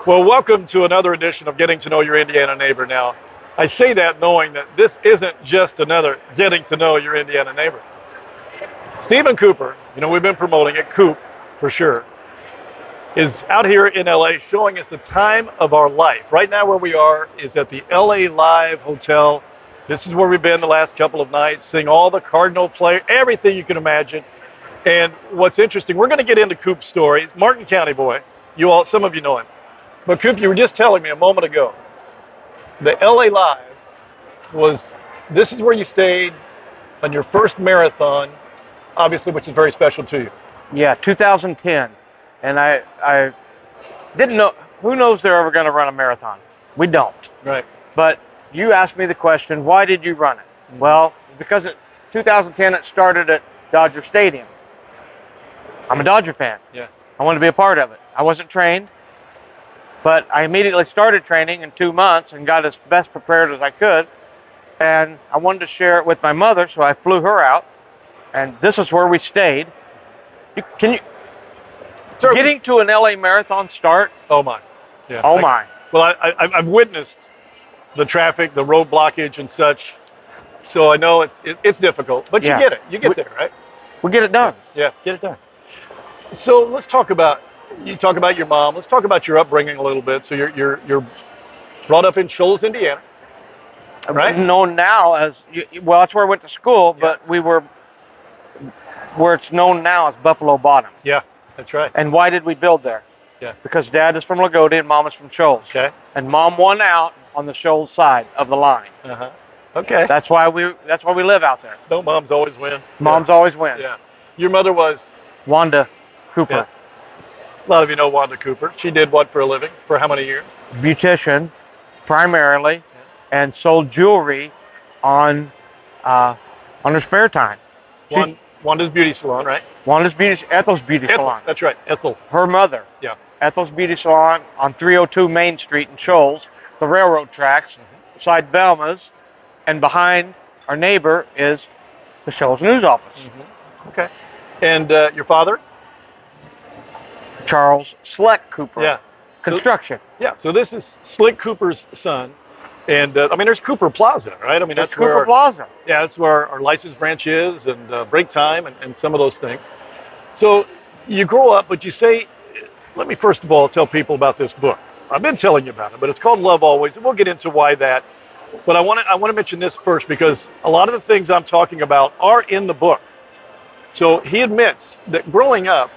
Well, welcome to another edition of Getting to Know Your Indiana Neighbor. Now, I say that knowing that this isn't just another Getting to Know Your Indiana Neighbor. Stephen Cooper, we've been promoting it, Coop for sure, is out here in LA showing us the time of our life. Right now where we are is at the LA Live Hotel. This is where we've been the last couple of nights, seeing all the Cardinal play, everything you can imagine. And what's interesting, we're going to get into Coop's story. Martin County boy. Some of you know him. But Coop, you were just telling me a moment ago, the LA Live this is where you stayed on your first marathon, obviously, which is very special to you. Yeah, 2010. And I didn't know, who knows they're ever going to run a marathon? We don't. Right. But you asked me the question, why did you run it? Mm-hmm. Well, because 2010 it started at Dodger Stadium. I'm a Dodger fan. Yeah. I wanted to be a part of it. I wasn't trained, but I immediately started training in 2 months and got as best prepared as I could. And I wanted to share it with my mother, so I flew her out. And this is where we stayed. Getting to an LA Marathon start? Oh my. Yeah. Oh my. Well, I've witnessed the traffic, the road blockage and such. So I know it's difficult, but you get it. You get there, right? We get it done. Yeah, get it done. So let's talk about your mom. Let's talk about your upbringing a little bit. So you're brought up in Shoals, Indiana, right? Known now as, well, that's where I went to school, but we were where it's known now as Buffalo Bottom. Yeah, that's right. And why did we build there? Yeah. Because Dad is from Lagodi and Mom is from Shoals. Okay. And Mom won out on the Shoals side of the line. Uh-huh. Okay. That's why we live out there. Don't moms always win? Moms always win. Yeah. Your mother was? Wanda Cooper. Yeah. A lot of you know Wanda Cooper. She did what for a living? For how many years? Beautician, primarily, and sold jewelry on her spare time. Wanda's Beauty Salon, right? Ethel's Beauty Salon. That's right, Ethel. Her mother. Yeah. Ethel's Beauty Salon on 302 Main Street in Shoals, the railroad tracks, beside Velma's, and behind our neighbor is the Shoals News office. Mm-hmm. Okay. And your father? Charles Sleck Cooper. Yeah. Construction. So this is Slick Cooper's son. And there's Cooper Plaza, right? That's Cooper Plaza. Yeah, that's where our license branch is, and break time, and some of those things. So you grow up, but you say, let me first of all tell people about this book. I've been telling you about it, but it's called Love Always, and we'll get into why that. But I want to mention this first because a lot of the things I'm talking about are in the book. So he admits that growing up,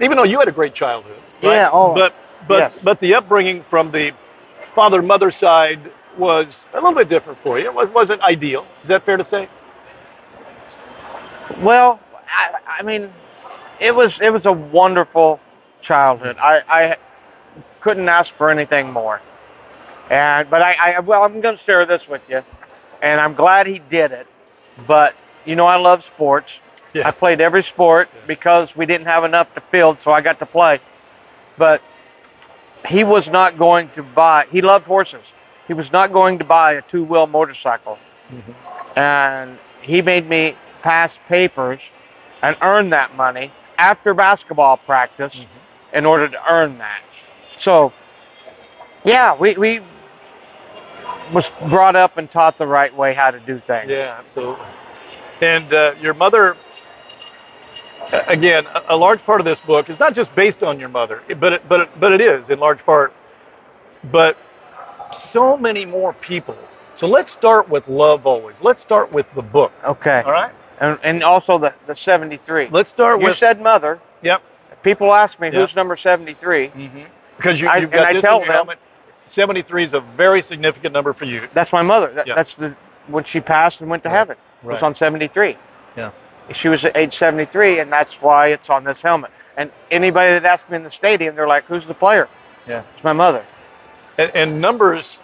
even though you had a great childhood, right? Yeah. But the upbringing from the father-mother side was a little bit different for you. It wasn't ideal. Is that fair to say? Well, it was a wonderful childhood. I couldn't ask for anything more. But I'm going to share this with you, and I'm glad he did it. But I love sports. Yeah. I played every sport because we didn't have enough to field, so I got to play. But he was not going to buy. He loved horses. He was not going to buy a two-wheel motorcycle. Mm-hmm. And he made me pass papers and earn that money after basketball practice in order to earn that. So, yeah, we was brought up and taught the right way how to do things. Yeah, absolutely. And your mother, again, a large part of this book is not just based on your mother, but it is in large part. But so many more people. So let's start with Love Always. Let's start with the book. Okay. All right. And also the 73. Let's start with. You said mother. Yep. People ask me who's number 73. Mm-hmm. Because you've got this in your helmet. 73 is a very significant number for you. That's my mother. That's when she passed and went to heaven. It was on 73. Yeah. She was at age 73, and that's why it's on this helmet. And anybody that asks me in the stadium, they're like, "Who's the player?" Yeah. It's my mother. And numbers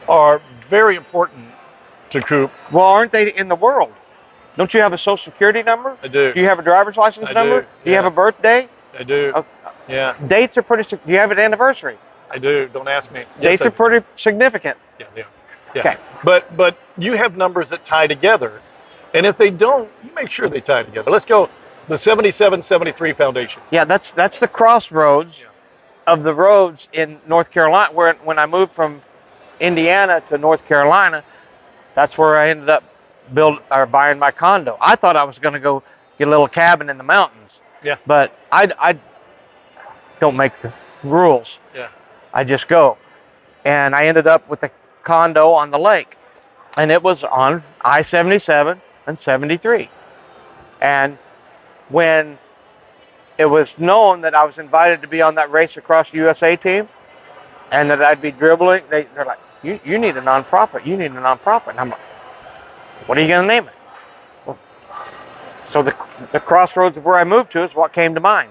are very important to Coop. Well, aren't they in the world? Don't you have a social security number? I do. Do you have a driver's license number? Do. Do you have a birthday? I do. Yeah. Dates are pretty. Do you have an anniversary? I do. Don't ask me. Dates are pretty significant. Yeah. Yeah. Okay. But you have numbers that tie together, and if they don't, you make sure they tie together. Let's go. The 77-73 Foundation. Yeah, that's the crossroads of the roads in North Carolina, when I moved from Indiana to North Carolina, that's where I ended up buying my condo. I thought I was going to go get a little cabin in the mountains. Yeah. But I don't make the rules. Yeah. I just go. And I ended up with a condo on the lake. And it was on I-77 and 73. And when it was known that I was invited to be on that Race Across the USA team and that I'd be dribbling, they're like, you need a nonprofit. You need a nonprofit. And I'm like, what are you going to name it? Well, so the crossroads of where I moved to is what came to mind.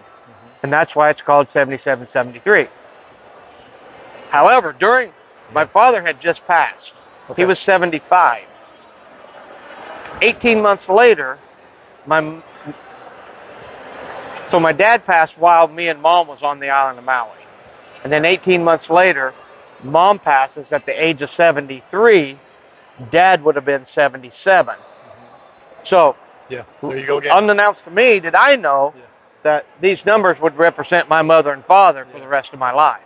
And that's why it's called 7773. However, my father had just passed. Okay. He was 75. 18 months later, so my dad passed while me and Mom was on the island of Maui. And then 18 months later, Mom passes at the age of 73. Dad would have been 77. So, yeah, there you go again. Unbeknownst to me, did I know that these numbers would represent my mother and father for the rest of my life.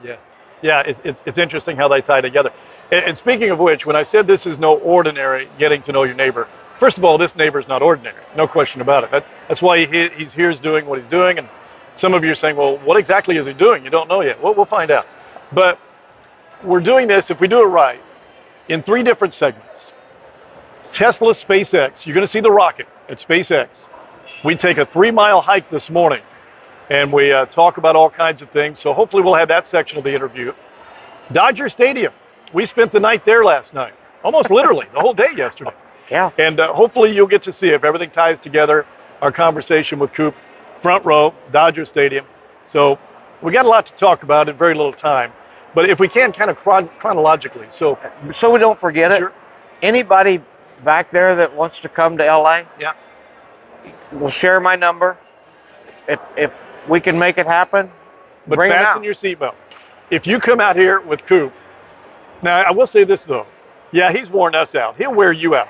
Yeah, it's interesting how they tie together. And speaking of which, when I said this is no ordinary getting to know your neighbor, first of all, this neighbor is not ordinary, no question about it. That's why he's here doing what he's doing. And some of you are saying, well, what exactly is he doing? You don't know yet. Well, we'll find out. But we're doing this, if we do it right, in 3 different segments. Tesla, SpaceX, you're going to see the rocket at SpaceX. We take a 3-mile hike this morning, and we talk about all kinds of things. So hopefully we'll have that section of the interview. Dodger Stadium, we spent the night there last night, almost literally, the whole day yesterday. Yeah. And hopefully you'll get to see if everything ties together, our conversation with Coop, front row, Dodger Stadium. So we got a lot to talk about in very little time. But if we can, kind of chronologically. So we don't forget it, anybody back there that wants to come to LA, will share my number. If we can make it happen, but bring fasten your seatbelt. If you come out here with Coop, now I will say this though, yeah, he's worn us out. He'll wear you out.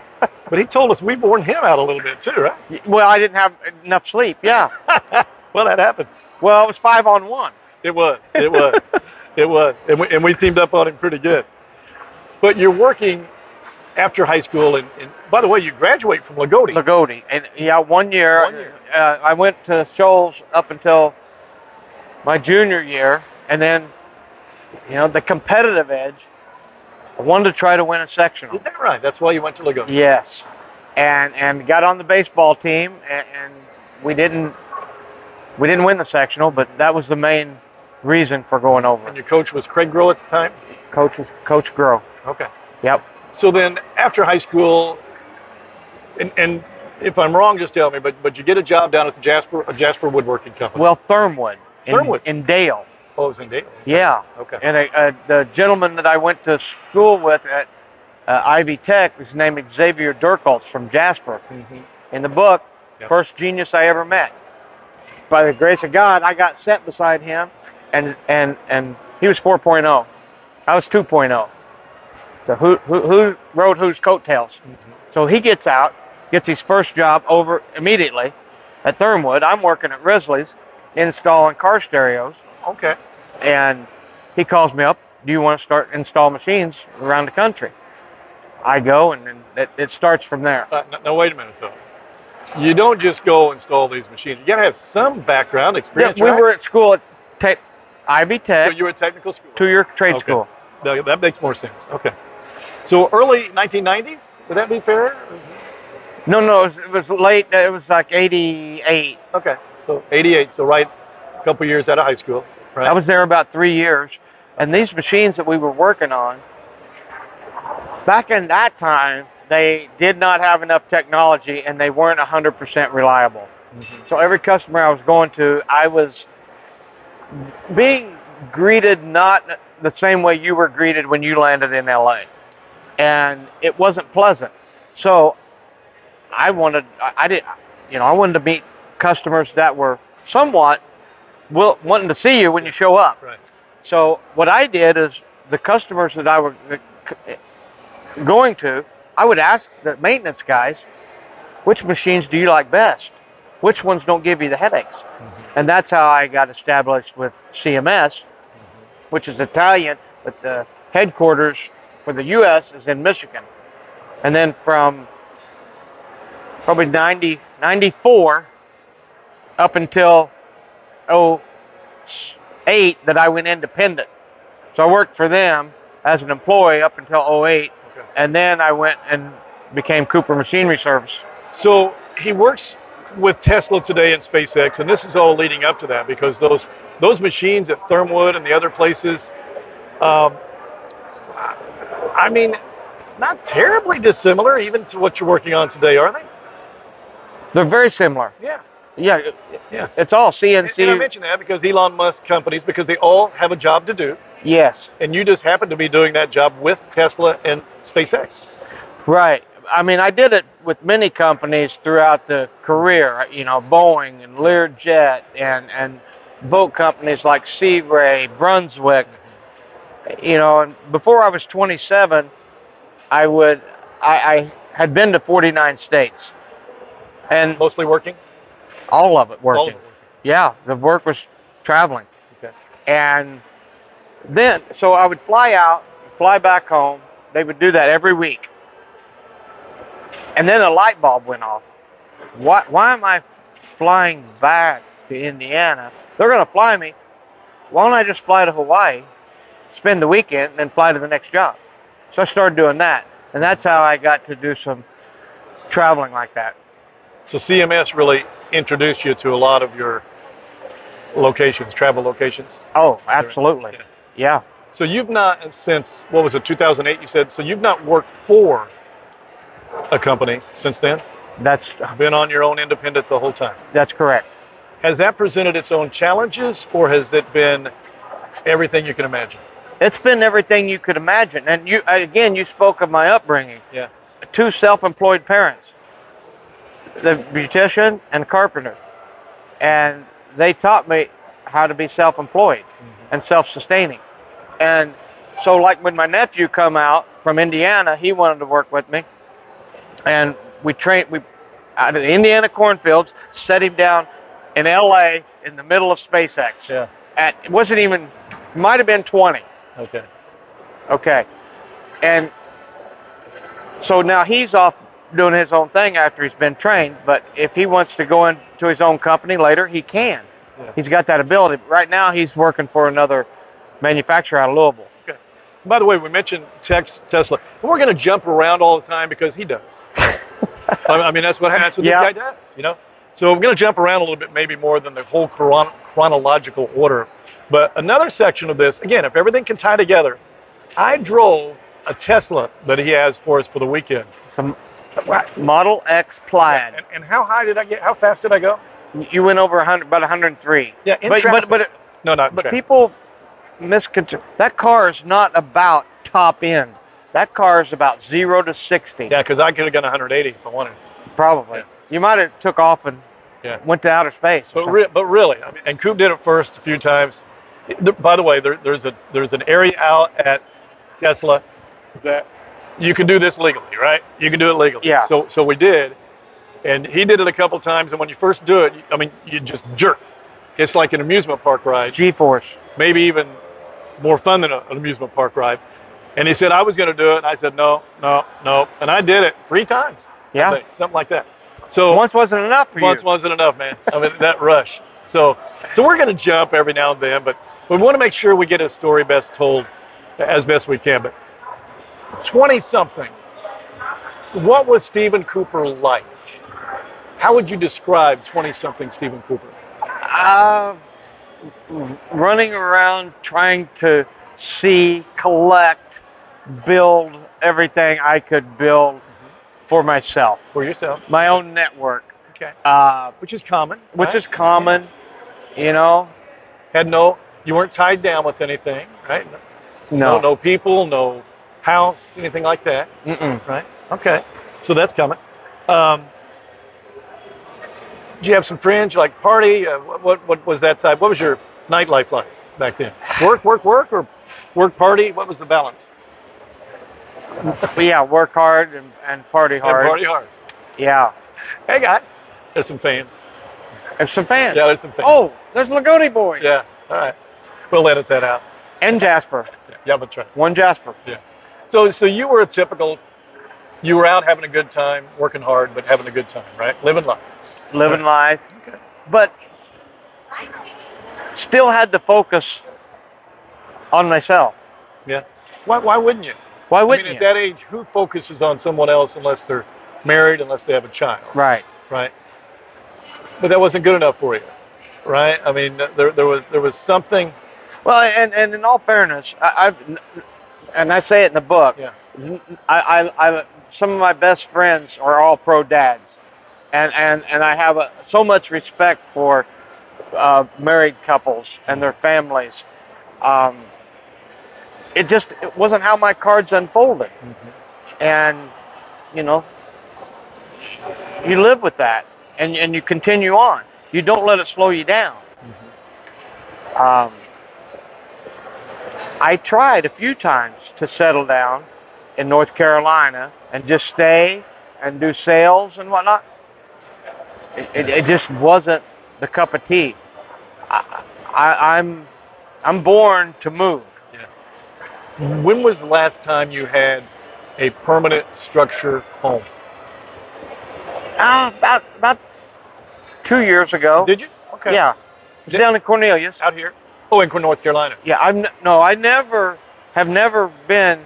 But he told us we've worn him out a little bit too, right? Well, I didn't have enough sleep, yeah. Well, that happened. Well, it was 5-on-1. It was. It was. And we teamed up on him pretty good. But you're working after high school, and by the way, you graduate from Lagodi. Lagodi, and 1 year. 1 year. I went to Shoals up until my junior year, and then, the competitive edge, I wanted to try to win a sectional. Is that right? That's why you went to Lagodi. Yes, and got on the baseball team, and we didn't win the sectional, but that was the main reason for going over. And your coach was Craig Grow at the time? Coach was Coach Grow. Okay. Yep. So then after high school, and if I'm wrong, just tell me, but you get a job down at the Jasper Woodworking Company. Well, Thermwood. Thermwood. In Dale. Oh, it was in Dale? Yeah. Okay. And the gentleman that I went to school with at Ivy Tech was named Xavier Durkholz from Jasper. Mm-hmm. In the book, Yep. First genius I ever met. By the grace of God, I got set beside him, and he was 4.0. I was 2.0. So who rode whose coattails? Mm-hmm. So he gets his first job over immediately at Thermwood. I'm working at Risley's installing car stereos. Okay. And he calls me up, do you want to start install machines around the country? I go, and then it starts from there. Now, wait a minute, though. You don't just go install these machines. You got to have some background experience, Yeah, we right? were at school at Ivy Tech, So you were at technical school? 2-year trade Okay. school. That makes more sense. Okay. So early 1990s, would that be fair? No, it was late. It was like 88. Okay. So 88, so right a couple years out of high school, right? I was there about 3 years. And these machines that we were working on, back in that time, they did not have enough technology and they weren't 100% reliable. Mm-hmm. So every customer I was going to, I was being greeted not the same way you were greeted when you landed in LA. And it wasn't pleasant. So I wanted to meet customers that were somewhat wanting to see you when you show up. Right. So what I did is the customers that I were going to, I would ask the maintenance guys, which machines do you like best? Which ones don't give you the headaches? Mm-hmm. And that's how I got established with CMS. which is Italian, but the headquarters for the U.S. is in Michigan. And then from probably 94 up until 08 that I went independent. So I worked for them as an employee up until 08, Okay. and then I went and became Cooper Machinery Service. So he works with Tesla today and SpaceX, and this is all leading up to that because those machines at Thermwood and the other places, um, I mean, not terribly dissimilar even to what you're working on today, are they? They're very similar. Yeah. Yeah, Yeah. it's all CNC. And I mention that because Elon Musk companies, because they all have a job to do, Yes, and you just happen to be doing that job with Tesla and SpaceX. right. I mean, I did it with many companies throughout the career, you know, Boeing and Learjet and boat companies like Sea Ray, Brunswick. You know, and before I was 27, I had been to 49 states, and Mostly working? all of it working. All of it working. Yeah, the work was traveling. Okay. And then, so I would fly out, fly back home. They would do that every week. And then a light bulb went off. Why am I flying back to Indiana? They're going to fly me. Why don't I just fly to Hawaii, spend the weekend, and then fly to the next job? So I started doing that. And that's how I got to do some traveling like that. So CMS really introduced you to a lot of your locations, travel locations. Oh, absolutely. Yeah. Yeah. So you've not, since, what was it, 2008 you said, so you've not worked for a company since then? That's Been on your own independent the whole time? that's correct. Has that presented its own challenges, or has it been everything you can imagine? It's been everything you could imagine. And you spoke of my upbringing. Yeah. 2 self-employed parents, the beautician and carpenter, and they taught me how to be self-employed and self-sustaining. And so, like when my nephew come out from Indiana, he wanted to work with me, and we out of the Indiana cornfields, set him down in LA in the middle of SpaceX. Yeah. It wasn't even, might have been 20. Okay. Okay. And so now he's off doing his own thing after he's been trained, but if he wants to go into his own company later, he can. Yeah. He's got that ability. Right now he's working for another manufacturer out of Louisville. Okay. By the way, we mentioned Tesla. We're going to jump around all the time because he does. I mean, that's what this guy does, you know? So we're going to jump around a little bit, maybe more than the whole chronological order. But another section of this, again, if everything can tie together, I drove a Tesla that he has for us for the weekend. Some Model X Plaid. And how high did I get? How fast did I go? You went over 100, about 103. Yeah, in but traffic. No, not in but traffic. people misconstrue. That car is not about top end. That car is about 0 to 60. Yeah, because I could have gone 180 if I wanted. Probably. Yeah. You might have took off and went to outer space. But really, I mean, and Coop did it first a few times. By the way, there's an area out at Tesla that you can do this legally, right? You can do it legally. Yeah. So we did, and he did it a couple times. And when you first do it, I mean, you just jerk. It's like an amusement park ride. G-force. Maybe even more fun than an amusement park ride. And he said I was going to do it, and I said no, and I did it 3 times. Yeah. I think, something like that. So once wasn't enough for you. Once wasn't enough, man. I mean, that rush. So we're going to jump every now and then, but we want to make sure we get a story best told as best we can. But 20-something, what was Stephen Cooper like? How would you describe 20-something Stephen Cooper? Running around trying to see, collect, build everything I could build for myself. For yourself. My own network. Okay. Which is common. Which right? is common, you know. You weren't tied down with anything, right? No. No people, no house, anything like that. Mm-mm. Right? Okay. So that's coming. Did you have some friends? You like party? What was that type? What was your nightlife like back then? Work, or work, party? What was the balance? Yeah, work hard and party hard. And party hard. Yeah. Hey, guy. There's some fans. There's some fans. Yeah, there's some fans. Oh, there's Lagodi boys. Yeah. All right. We'll edit that out. And Jasper. Yeah, that's right. One Jasper. Yeah. So you were a typical. You were out having a good time, working hard, but having a good time, right? Living life. Living Right. life. But still had the focus on myself. Yeah. Why wouldn't you? Why I mean, wouldn't at you? that age, who focuses on someone else unless they're married, unless they have a child, Right. right? But that wasn't good enough for you, right? I mean, there was something. Well, and in all fairness, and I say it in the book. Yeah. Some of my best friends are all pro dads, and I have so much respect for married couples and their families. Um, it wasn't how my cards unfolded, and you know, you live with that, and you continue on. You don't let it slow you down. Um, I tried a few times to settle down in North Carolina and just stay and do sales and whatnot. It just wasn't the cup of tea. I'm born to move. Yeah. When was the last time you had a permanent structure home? About 2 years ago. Did you? Okay. Yeah, it's down in Cornelius. Out here? Oh, in North Carolina. Yeah, I never been.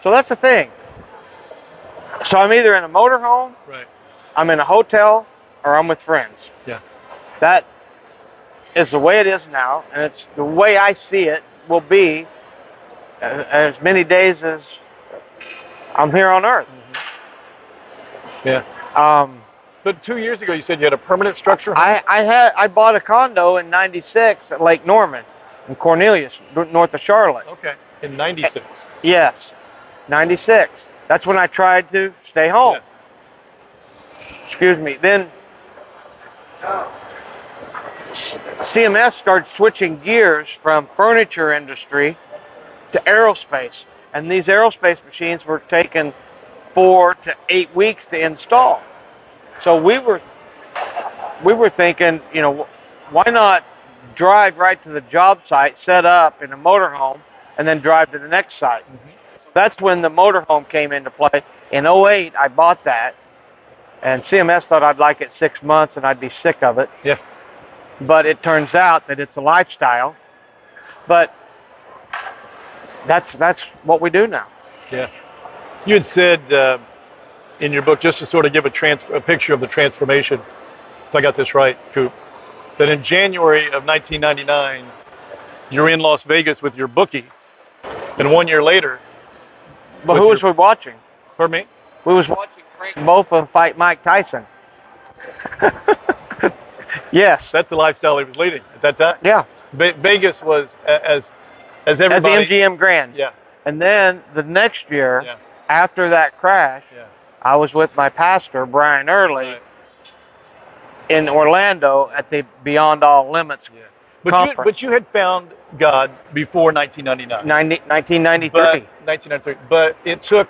So that's the thing. So I'm either in a motorhome, Right. I'm in a hotel, or I'm with friends. Yeah. That is the way it is now, and it's the way I see it will be as many days as I'm here on Earth. Yeah. But 2 years ago, you said you had a permanent structure home? I bought a condo in '96 at Lake Norman in Cornelius, north of Charlotte. Okay. In '96. Yes, '96. That's when I tried to stay home. Yeah. Excuse me. Then CMS started switching gears from furniture industry to aerospace, and these aerospace machines were taking 4 to 8 weeks to install. So we were thinking, why not drive right to the job site, set up in a motorhome, and then drive to the next site. That's when the motorhome came into play. In '08, I bought that, and CMS thought I'd like it 6 months and I'd be sick of it. Yeah. But it turns out that it's a lifestyle. But that's what we do now. Yeah. You had said in your book, just to sort of give a picture of the transformation, if I got this right, Coop, that in January of 1999, you're in Las Vegas with your bookie, and 1 year later. But who was we watching? Pardon me? We was watching Frank Bofa fight Mike Tyson. Yes. That's the lifestyle he was leading at that time. Yeah. Vegas was as everybody. As the MGM Grand. Yeah. And then the next year, Yeah. after that crash, Yeah. I was with my pastor, Brian Early, Right. in Orlando at the Beyond All Limits Yeah. conference. But you had found God before 1999. 1993. 1993. But it took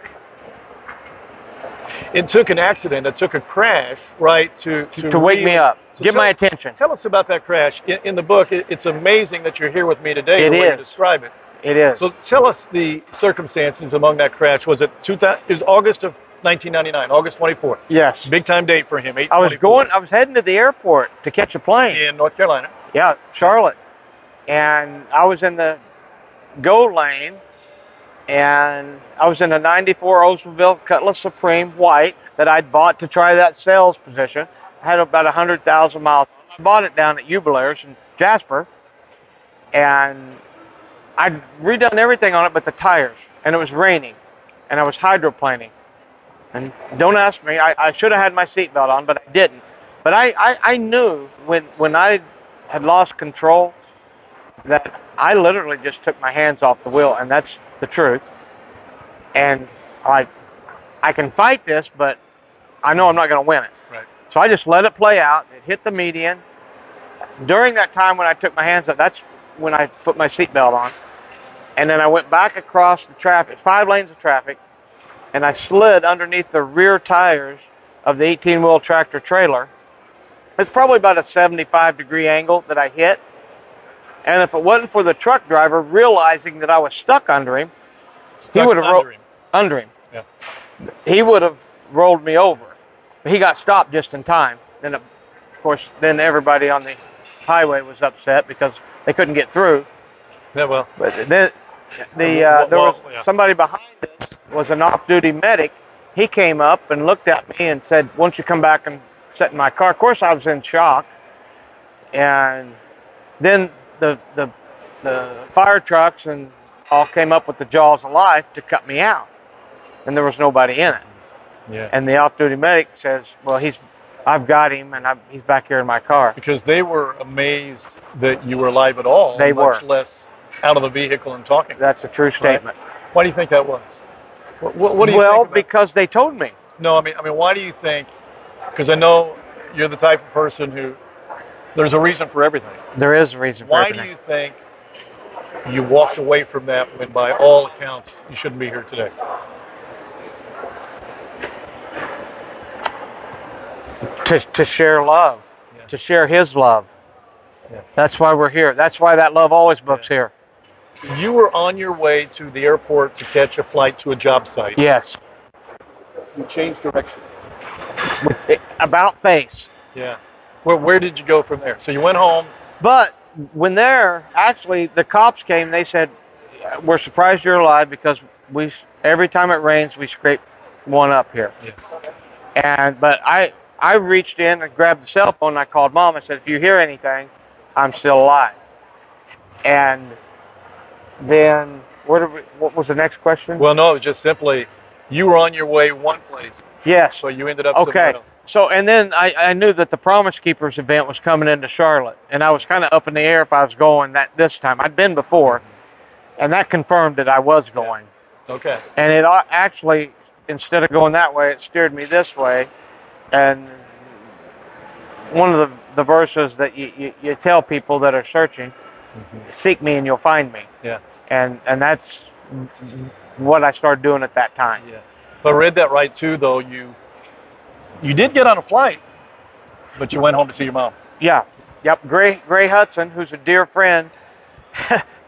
an accident, it took a crash, right, to wake really, me up, so get my attention. Tell us about that crash. In the book, it's amazing that you're here with me today. It the way you is. describe it. It is. So tell us the circumstances among that crash. Was it August of 1999, August 24th? Yes. Big time date for him. I was heading to the airport to catch a plane. In North Carolina. Yeah, Charlotte. And I was in the go lane, and I was in a '94 Oldsmobile Cutlass Supreme white that I'd bought to try that sales position. I had about 100,000 miles. I bought it down at Jubilairs in Jasper, and I'd redone everything on it but the tires, and it was raining, and I was hydroplaning. And don't ask me, I should have had my seatbelt on, but I didn't. But I knew when I had lost control that I literally just took my hands off the wheel, and that's the truth. And I can fight this, but I know I'm not going to win it. Right. So I just let it play out. It hit the median. During that time when I took my hands off, that's when I put my seatbelt on. And then I went back across the traffic, 5 lanes of traffic, and I slid underneath the rear tires of the 18-wheel tractor trailer. It's probably about a 75-degree angle that I hit. And if it wasn't for the truck driver realizing that I was stuck under him, he Stuck would have under him. under him. Yeah. He would have rolled me over. But he got stopped just in time. And of course, then everybody on the highway was upset because they couldn't get through. Yeah, well. But then there was somebody behind us, was an off-duty medic. He came up and looked at me and said, "Why don't you come back and sit in my car?" Of course, I was in shock. And then the fire trucks and all came up with the jaws of life to cut me out, and there was nobody in it. Yeah. And the off-duty medic says, "Well, I've got him, and he's back here in my car." Because they were amazed that you were alive at all. They were. Much less out of the vehicle and talking. That's a true statement. Right? Why do you think that was? What do you think? Well, because they told me. No, I mean, why do you think? Because I know you're the type of person who there's a reason for everything. There is a reason for everything. Why do you think you walked away from that when, by all accounts, you shouldn't be here today? To share love, to share His love. Yeah. That's why we're here. That's why that Love Always book's here. So you were on your way to the airport to catch a flight to a job site. Yes. You changed direction. About face. Yeah. Where did you go from there? So you went home. But when actually the cops came, they said, "We're surprised you're alive because every time it rains, we scrape one up here." Yeah. But I reached in and grabbed the cell phone and I called Mom. I said, "If you hear anything, I'm still alive." And then what was the next question? Well, no, it was just simply you were on your way one place. Yes. So you ended up somewhere else. So, and then I knew that the Promise Keepers event was coming into Charlotte, and I was kind of up in the air if I was going this time. I'd been before, and that confirmed that I was going. Okay. And it actually, instead of going that way, it steered me this way. And one of the verses that you tell people that are searching, seek me and you'll find me. Yeah. And that's what I started doing at that time. Yeah. But I read that right too, though. You did get on a flight, but you went home to see your mom. Yeah. Yep. Gray Hudson, who's a dear friend,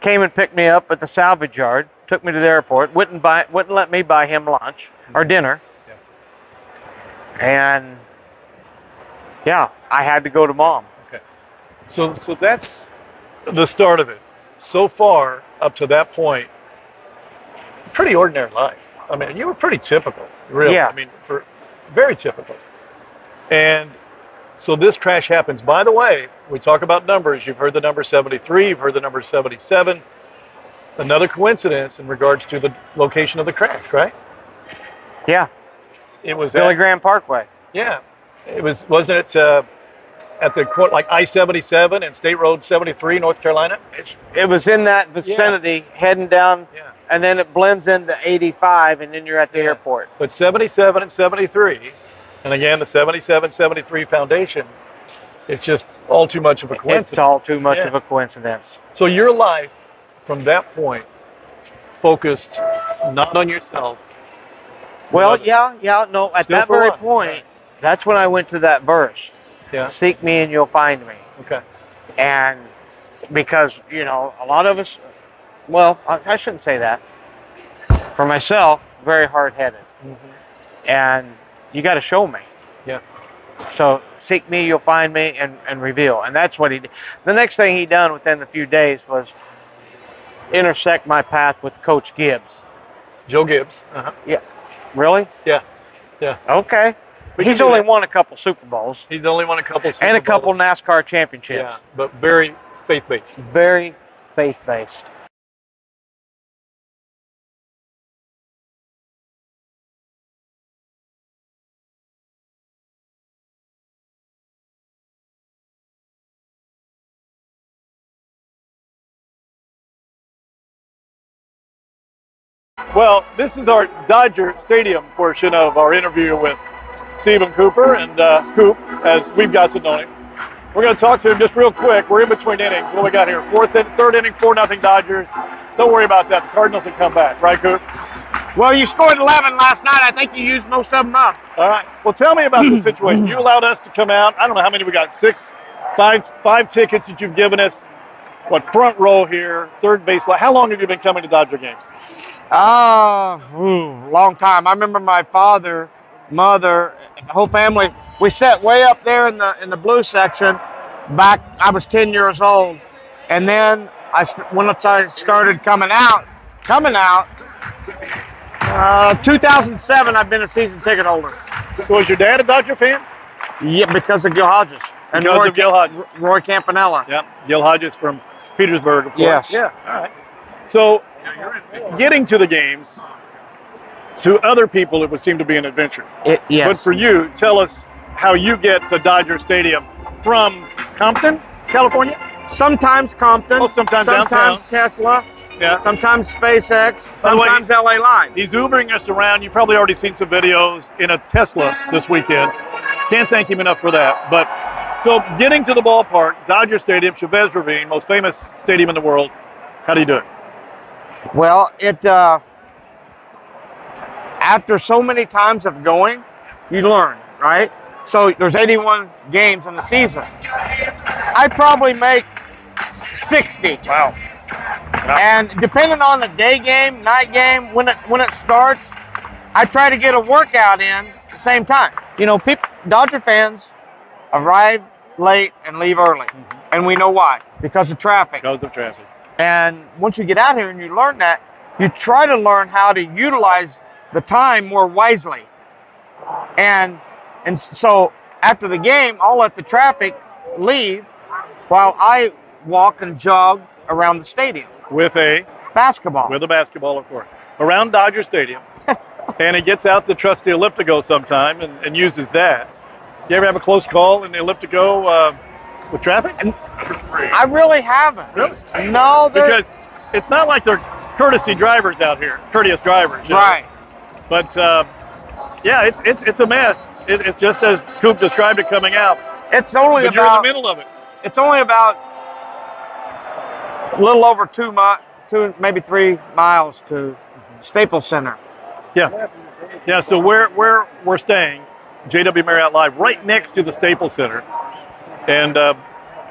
came and picked me up at the salvage yard, took me to the airport, wouldn't let me buy him lunch or dinner. Yeah. And yeah, I had to go to Mom. Okay. So that's the start of it. So far, up to that point, pretty ordinary life. I mean, you were pretty typical, really. Yeah. I mean, very typical. And so this crash happens. By the way, we talk about numbers. You've heard the number 73. You've heard the number 77. Another coincidence in regards to the location of the crash, right? Yeah. It was Billy Graham Parkway. Yeah. Wasn't it at the like I-77 and State Road 73, North Carolina? It was in that vicinity, heading down. Yeah. And then it blends into 85, and then you're at the airport. But 77 and 73, and again, the 77-73 foundation, it's just all too much of a coincidence. It's all too much of a coincidence. So your life, from that point, focused not on yourself. Well, no, at that very point, that's when I went to that verse. Yeah. Seek me and you'll find me. Okay. And because, a lot of us, well, I shouldn't say that. For myself, very hard-headed. Mm-hmm. And you got to show me. Yeah. So seek me, you'll find me, and reveal. And that's what he did. The next thing he done within a few days was intersect my path with Coach Gibbs. Joe Gibbs. Uh-huh. Yeah. Really? Yeah. Yeah. Okay. But he's only won a couple Super Bowls. He's only won a couple Super Bowls. And a couple NASCAR championships. Yeah, but very faith-based. Very faith-based. Well, this is our Dodger Stadium portion of our interview with Stephen Cooper and Coop, as we've got to know him. We're going to talk to him just real quick. We're in between innings. What we got here? Third inning, 4-0 Dodgers. Don't worry about that. The Cardinals have come back, right, Coop? Well, you scored 11 last night. I think you used most of them up. All right. Well, tell me about the situation. You allowed us to come out. I don't know how many we got. Five tickets that you've given us. what, front row here, third base. How long have you been coming to Dodger games? Long time. I remember my father, mother, the whole family. We sat way up there in the blue section. Back, I was 10 years old, and then when I started coming out, 2007. I've been a season ticket holder. So is your dad a Dodger fan? Yeah, because of Gil Hodges and Because of Gil Hodges. Roy Campanella. Yeah, Gil Hodges from Petersburg, of course. Yes. Yeah. All right. So, getting to the games, to other people, it would seem to be an adventure. Yes. But for you, tell us how you get to Dodger Stadium from Compton, California? Sometimes Compton. Oh, sometimes downtown. Tesla. Yeah. Sometimes SpaceX. By the way, Sometimes LA Live. He's Ubering us around. You've probably already seen some videos in a Tesla this weekend. Can't thank him enough for that. But so getting to the ballpark, Dodger Stadium, Chavez Ravine, most famous stadium in the world. How do you do it? Well, after so many times of going, you learn, right? So there's 81 games in the season. I probably make 60. Wow. And depending on the day game, night game, when it starts, I try to get a workout in at the same time. You know, Dodger fans arrive late and leave early, and we know why. Because of traffic. Because of traffic. And once you get out here and you learn that, you try to learn how to utilize the time more wisely. And so after the game, I'll let the traffic leave while I walk and jog around the stadium. With a basketball. With a basketball, of course. Around Dodger Stadium. And he gets out the trusty elliptical sometime and uses that. You ever have a close call in the elliptical with traffic? I really haven't. Really? No, because it's not like they're courteous drivers out here. Right. But yeah, it's a mess. It's just as Coop described it coming out. It's only but you're in the middle of it. It's only about a little over 2 maybe 3 miles to Staples Center. Yeah. Yeah, so where we're staying, JW Marriott Live, right next to the Staples Center. And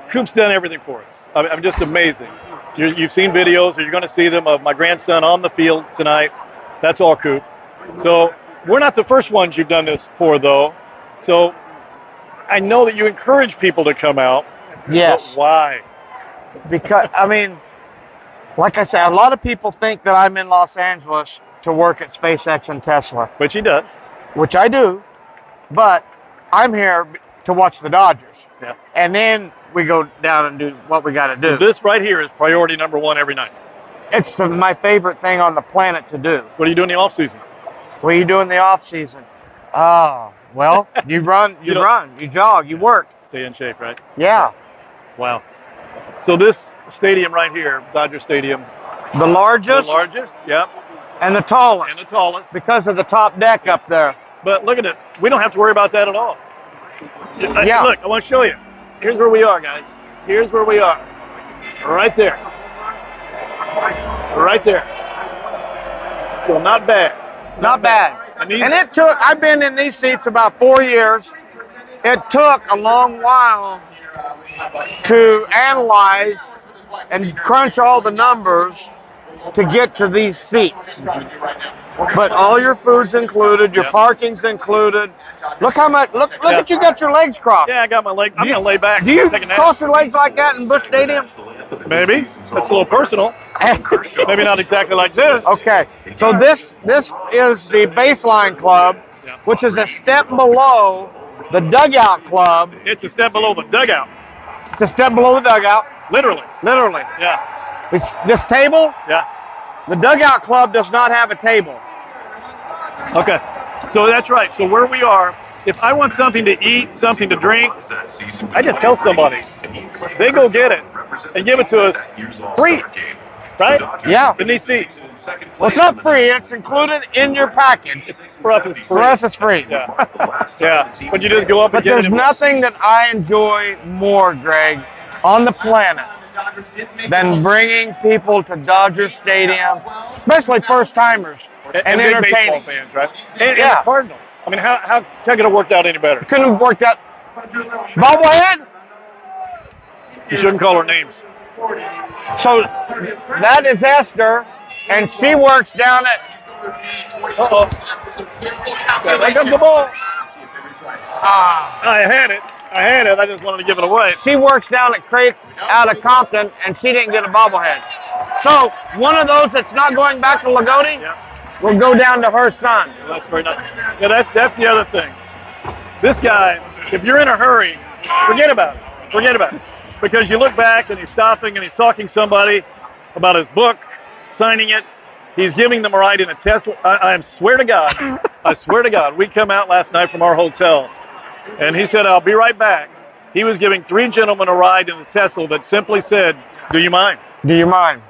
Coop's done everything for us. I'm just amazing. You've seen videos, or you're going to see them, of my grandson on the field tonight. That's all Coop. So we're not the first ones you've done this for, though. So I know that you encourage people to come out. Yes. But why? Because, I mean, like I said, a lot of people think that I'm in Los Angeles to work at SpaceX and Tesla. Which he does. Which I do. But I'm here to watch the Dodgers. Yeah. And then we go down and do what we got to do. So this right here is priority number one every night. It's my favorite thing on the planet to do. What do you do in the off season? What do you do in the off season? Well, you run, you jog, you work. Stay in shape, right? Yeah. Wow. So this stadium right here, Dodger Stadium. The largest? The largest, yep. And the tallest. And the tallest. Because of the top deck up there. But look at it. We don't have to worry about that at all. Yeah. Look, I want to show you. Here's where we are, guys. Here's where we are. Right there. Right there. So not bad. Not bad. And it took, I've been in these seats about 4 years. It took a long while to analyze and crunch all the numbers to get to these seats. But all your food's included, your parking's included. Look how much, look at you got your legs crossed. Yeah, I got my leg. I'm going to lay back. Do you cross your legs like that in Busch Stadium? Maybe. That's a little personal. Maybe not exactly like this. Okay. So this is the baseline club, which is a step below the dugout club. It's a step below the dugout. It's a step below the dugout. Literally. Literally. Yeah. This table? Yeah. The dugout club does not have a table. Okay. So that's right. So where we are, if I want something to eat, something to drink, I just tell somebody. They go get it and give it to us free. Right? Yeah. In these seats. Well, it's not free. It's included in your package. For us, it's free. For us, it's free. Yeah. Yeah. But you just go up and But get it. there's nothing that I enjoy more, Greg, on the planet than bringing people to Dodger Stadium, especially first-timers, and big entertaining. baseball fans, right? And the Cardinals. I mean, how could it have worked out any better? Couldn't have worked out. Bobblehead? You shouldn't call her names. So that is Esther, and she works down at. Uh-oh. There comes the ball. Ah. I had it. I just wanted to give it away. She works down at Crate out of Compton, and she didn't get a bobblehead. So one of those that's not going back to Lagodi will go down to her son. That's very nice. Yeah, that's the other thing. This guy, if you're in a hurry, forget about it. Forget about it. Because you look back and he's stopping and he's talking to somebody about his book, signing it. He's giving them a ride in a Tesla. I swear to God, we come out last night from our hotel, and he said, "I'll be right back." He was giving 3 gentlemen a ride in the Tesla that simply said, "Do you mind?" Do you mind?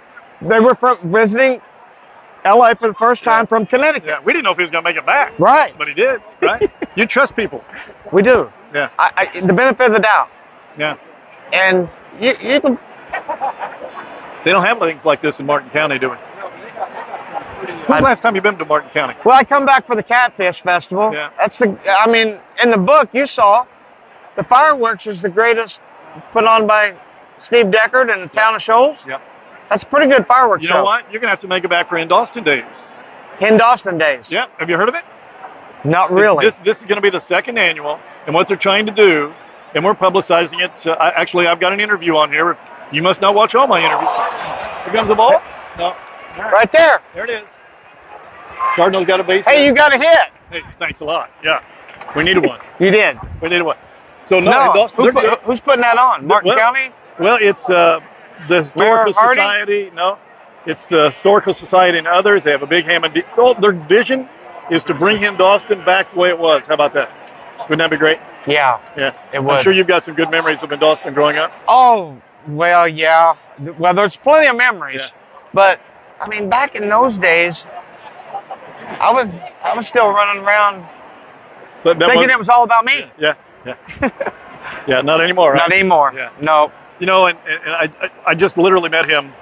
They were visiting LA for the first time from Connecticut. Yeah, we didn't know if he was going to make it back. Right. But he did, right? You trust people. We do. Yeah. The benefit of the doubt. Yeah. And you can. They don't have things like this in Martin County, do we? When's the last time you've been to Martin County? Well, I come back for the Catfish Festival. Yeah. I mean, in the book you saw, the fireworks is the greatest put on by Steve Deckard in the town of Shoals. Yep. That's a pretty good fireworks show. You know what? You're going to have to make it back for Indoston Days. Indoston Days. Yeah. Have you heard of it? Not really. This is going to be the second annual, and what they're trying to do, and we're publicizing it. Actually, I've got an interview on here. You must not watch all my interviews. Here comes the ball. No. Right there. There it is. Cardinals got a base. Hey, you got a hit. Hey, thanks a lot. Yeah. We needed one. You did. We needed one. So, Who's putting that on? Martin County? Well, it's the Historical Society. No, it's the Historical Society and others. They have a big ham and their vision is to bring Indoston back the way it was. How about that? Wouldn't that be great? Yeah. Yeah. It would. I'm sure you've got some good memories of Indoston growing up. Oh, well, yeah. Well, there's plenty of memories. Yeah. But, I mean, back in those days, I was still running around thinking it was all about me. Yeah. Yeah, not anymore, right? Not anymore. Yeah. No. You know, and I just literally met him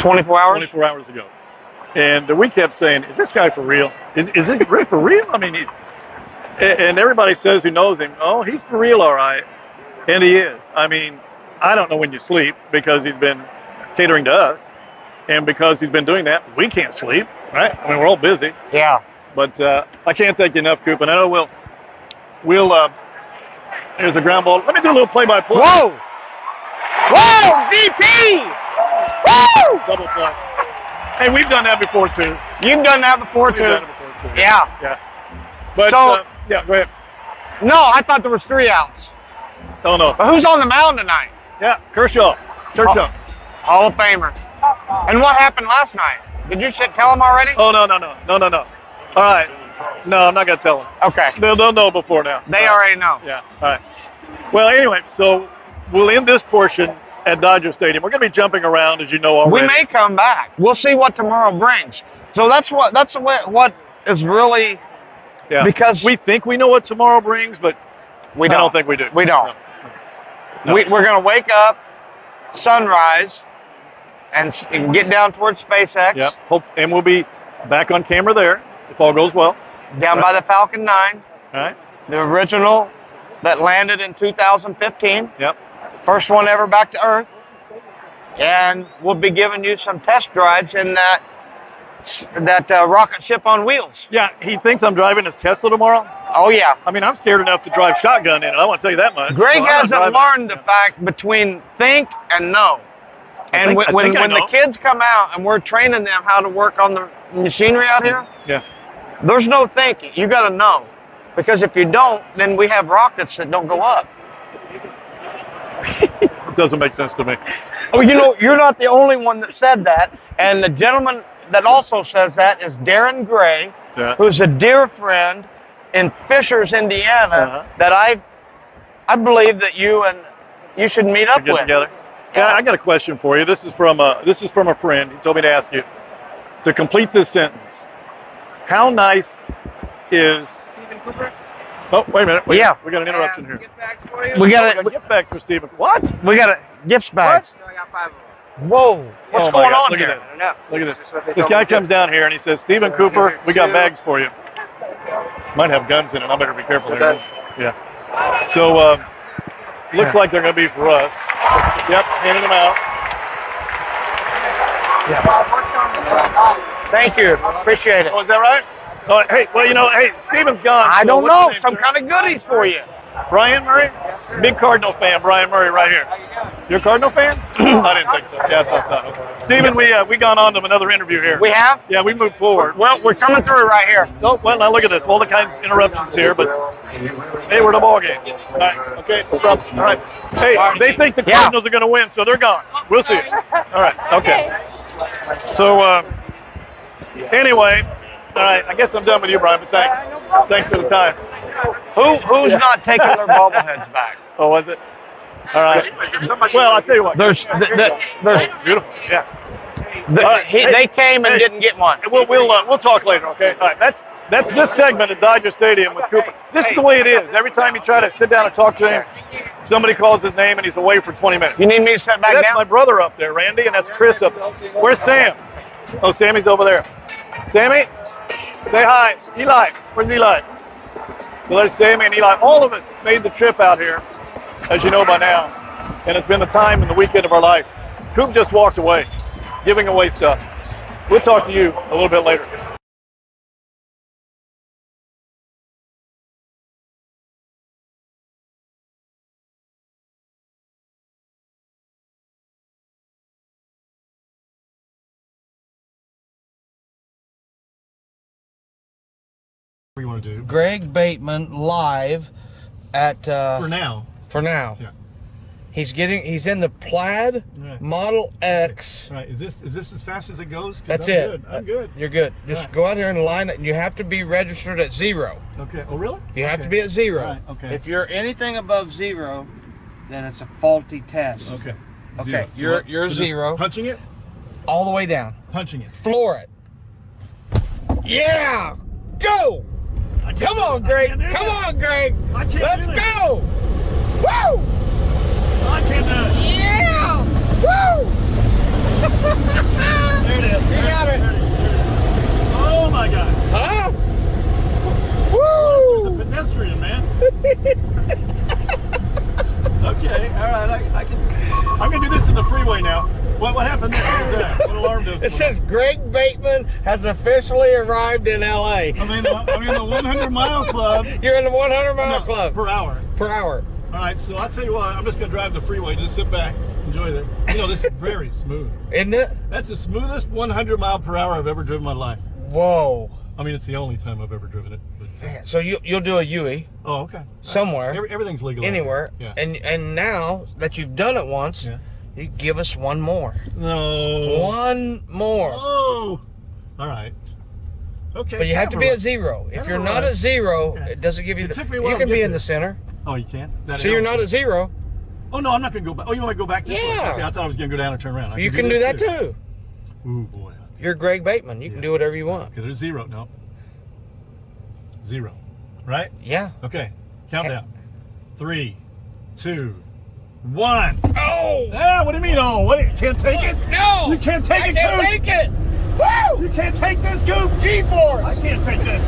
24 hours? 24 hours ago. And we kept saying, is this guy for real? Is it really for real? I mean, and everybody says who knows him, oh, he's for real, all right. And he is. I mean, I don't know when you sleep because he's been catering to us. And because he's been doing that, we can't sleep, right? I mean, we're all busy. Yeah. But I can't thank you enough, Coop. And I know we'll here's a ground ball. Let me do a little play-by-play. Whoa! Whoa! VP! Woo! Double play. Hey, we've done that before, too. You've done that before, We've too. done it before, too. Yeah. Yeah. But, So- yeah, go ahead. No, I thought there was 3 outs. Oh, no. But who's on the mound tonight? Yeah, Kershaw. Hall of Famer. And what happened last night? Did you tell him already? Oh, no. All right. No, I'm not going to tell them. Okay. They'll know before now. They already know. Yeah, all right. Well, anyway, so we'll end this portion at Dodger Stadium. We're going to be jumping around, as you know already. We may come back. We'll see what tomorrow brings. So that's what is really, Yeah. because we think we know what tomorrow brings, but we I don't think we do. We don't. No. We're going to wake up, sunrise, and get down towards SpaceX. Yep. And we'll be back on camera there if all goes well. Down by the Falcon 9, All right. the original that landed in 2015. Yep. First one ever back to Earth. And we'll be giving you some test drives in that rocket ship on wheels. Yeah, he thinks I'm driving his Tesla tomorrow. Oh, yeah. I mean, I'm scared enough to drive shotgun in it. I want to tell you that much. Greg So I'm not hasn't driving learned it. the fact between think and know. And I think when I the know. kids come out and we're training them how to work on the machinery out here, Yeah. there's no thinking. You got to know. Because if you don't, then we have rockets that don't go up. It doesn't make sense to me. Oh, you know, you're not the only one that said that. And the gentleman that also says that is Darren Gray, Yeah. who's a dear friend in Fishers, Indiana, Uh-huh. that I believe that you should meet up Get with. together. Yeah, I got a question for you. This is from a friend. He told me to ask you to complete this sentence. How nice is Stephen Cooper. Oh, wait a minute. Yeah. We got an interruption here. Gift bags for you. We We got got gift bags for Stephen. What? gift bags. So I got 5 of them. Whoa, what's Oh my going gosh, on look here? at I don't know. Look at This is what they this. This told guy me to comes do. down here and he says, Stephen So Cooper, these are we got 2. bags for you. Might have guns in it. I better be careful So here. that- Yeah. So looks Yeah. like they're going to be for us. Yep, handing them out. Thank you. Appreciate it. Oh, is that right? Oh, hey, well, hey, Steven's gone. I so don't what's your know. name, Some sir? kind of goodies for you. Brian Murray? Big Cardinal fan, Brian Murray, right here. You're a Cardinal fan? I didn't think so. Yeah, that's what I thought. Steven, we gone on to another interview here. We have? Yeah, we moved forward. Well, we're coming through right here. Oh, well, now look at this. All the kinds of interruptions here, but hey, we're the ball game. All right, okay, no problem. All right. Hey, they think the Cardinals are going to win, so they're gone. We'll see. All right, okay. So, anyway, all right, I guess I'm done with you, Brian, but thanks. Thanks for the time. Who's not taking their bobbleheads back? Oh, was it? All right. Well, I'll tell you what. There's Beautiful. Yeah. they came and didn't get one. We'll talk later, okay? All right. That's this segment at Dodger Stadium with Cooper. This is the way it is. Every time you try to sit down and talk to him, somebody calls his name and he's away for 20 minutes. You need me to sit back That's down? my brother up there, Randy, and that's Chris up there. Where's Sam? Oh, Sammy's over there. Sammy, say hi. Eli, where's Eli? So there's Sammy and Eli. All of us made the trip out here, as you know by now, and it's been the time and the weekend of our life. Coop just walked away, giving away stuff. We'll talk to you a little bit later. What do you want to do? Greg Bateman live at For now. Yeah. He's in the Plaid Right. Model X. Right. Is this as fast as it goes? 'Cause That's I'm it. Good. I'm good. You're good. Just Right. go out here and line it, and you have to be registered at 0. Okay. Oh, really? You have to be at 0. Right, okay. If you're anything above 0, then it's a faulty test. Okay. Okay, Zero. you're just 0. Punching it? All the way down. Punching it. Floor it. Yeah! Go! Come on, Greg! Come on, Greg! I can't Let's do this. go! Woo! I can't do it. Yeah! Woo! There it is. You got it. There it is. Oh my God. Huh? There's a Woo! pedestrian, man. Okay. All right. I'm gonna do this in the freeway now. What happened there? What was that? What alarm did? It says Greg Bateman has officially arrived in LA. I'm in the 100-mile club. You're in the 100-mile club Per hour. per hour. All right, so I'll tell you what, I'm just going to drive the freeway. Just sit back, enjoy this. This is very smooth. Isn't it? That's the smoothest 100 mile per hour I've ever driven in my life. Whoa. I mean, it's the only time I've ever driven it. But, So you'll do a UE oh, okay. somewhere, Everything's legal. anywhere, Yeah. and now that you've done it once, Yeah. you give us one more. No. One more. Oh. All right. Okay. But you have to be at 0. If you're not at 0, Okay. it doesn't give you. It took me a while You to can get be in there. the center. Oh, you can? So you're not at 0. Oh, no, I'm not going to go back. Oh, you want me to go back this way? Yeah. Okay, I thought I was going to go down and turn around. You can do that this too. Ooh, boy. You're Greg Bateman. You can do whatever you want. Okay, there's 0. No. 0. Right? Yeah. Okay. Countdown. 3, 2, 1. Oh! Ah, what do you mean? Oh, what? You can't take it? No! You can't take it, I can't Coop. take it! Woo! You can't take this, Coop. G-force! I can't take this.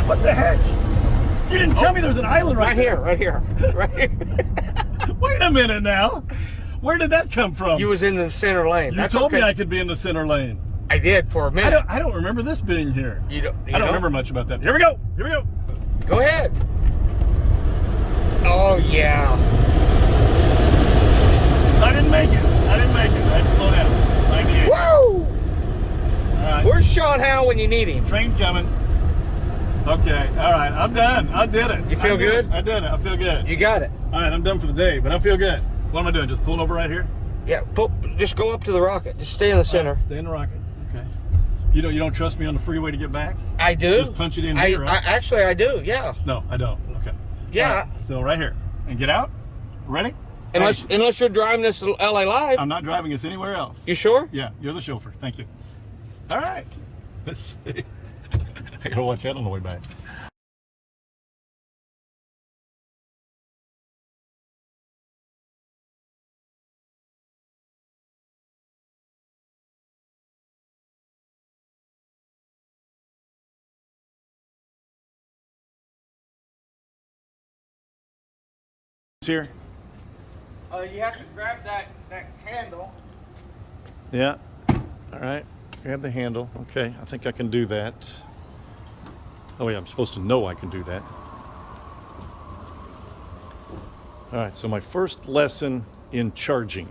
What the heck? You didn't tell me there's an island right there. Right here. Wait a minute now. Where did that come from? You was in the center lane. You That's told okay. me I could be in the center lane. I did for a minute. I don't remember this being here. You don't I don't remember much about that. Here we go. Here we go. Go ahead. Oh, yeah. I didn't make it. I had to slow down. 98. Woo! All right. Where's Sean Howe when you need him? Train coming. Okay. All right. I'm done. I did it. You feel good? I did it. I feel good. You got it. All right. I'm done for the day, but I feel good. What am I doing? Just pulling over right here? Yeah, just go up to the rocket. Just stay in the center. Stay in the rocket. Okay. You don't trust me on the freeway to get back? I do. Just punch it in here, right? Actually, I do, yeah. No, I don't. Okay. Yeah. All right, so right here. And get out. Ready? Unless you're driving this to LA Live. I'm not driving us anywhere else. You sure? Yeah, you're the chauffeur. Thank you. All right. Let's see. I gotta watch that on the way back. Here. You have to grab that handle. Yeah. All right. Grab the handle. Okay. I think I can do that. Oh yeah, I'm supposed to know I can do that. All right. So my first lesson in charging.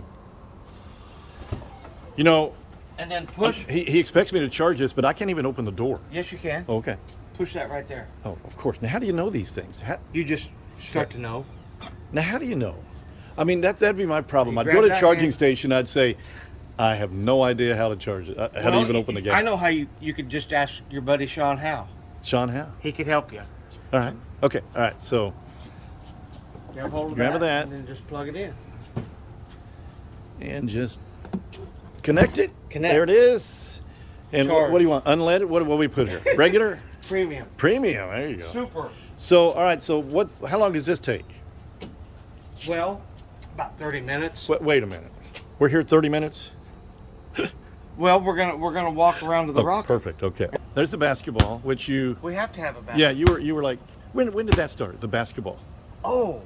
You know, And then push. he expects me to charge this, but I can't even open the door. Yes, you can. Oh, okay. Push that right there. Oh, of course. Now, how do you know these things? You just start to know. Now, how do you know? I mean, that'd be my problem. You I'd grab go to that charging hand. station. I'd say, I have no idea how to charge it. How to even open the gas. I know how you could just ask your buddy Sean Howe. Sean, how? He could help you. All right. Okay. All right. So, Grab hold of Grab that. and then just plug it in. and just connect it. Connect. There it is. And Charge. what do you want? Unleaded? What do we put here? Regular? Premium. Premium. There you go. Super. So, all right. So, how long does this take? Well, about 30 minutes. Wait a minute. We're here 30 minutes? Well, we're gonna walk around to the rocket. Perfect. Okay. There's the basketball, which you. We have to have a basketball. Yeah, you were like, when did that start? The basketball. Oh,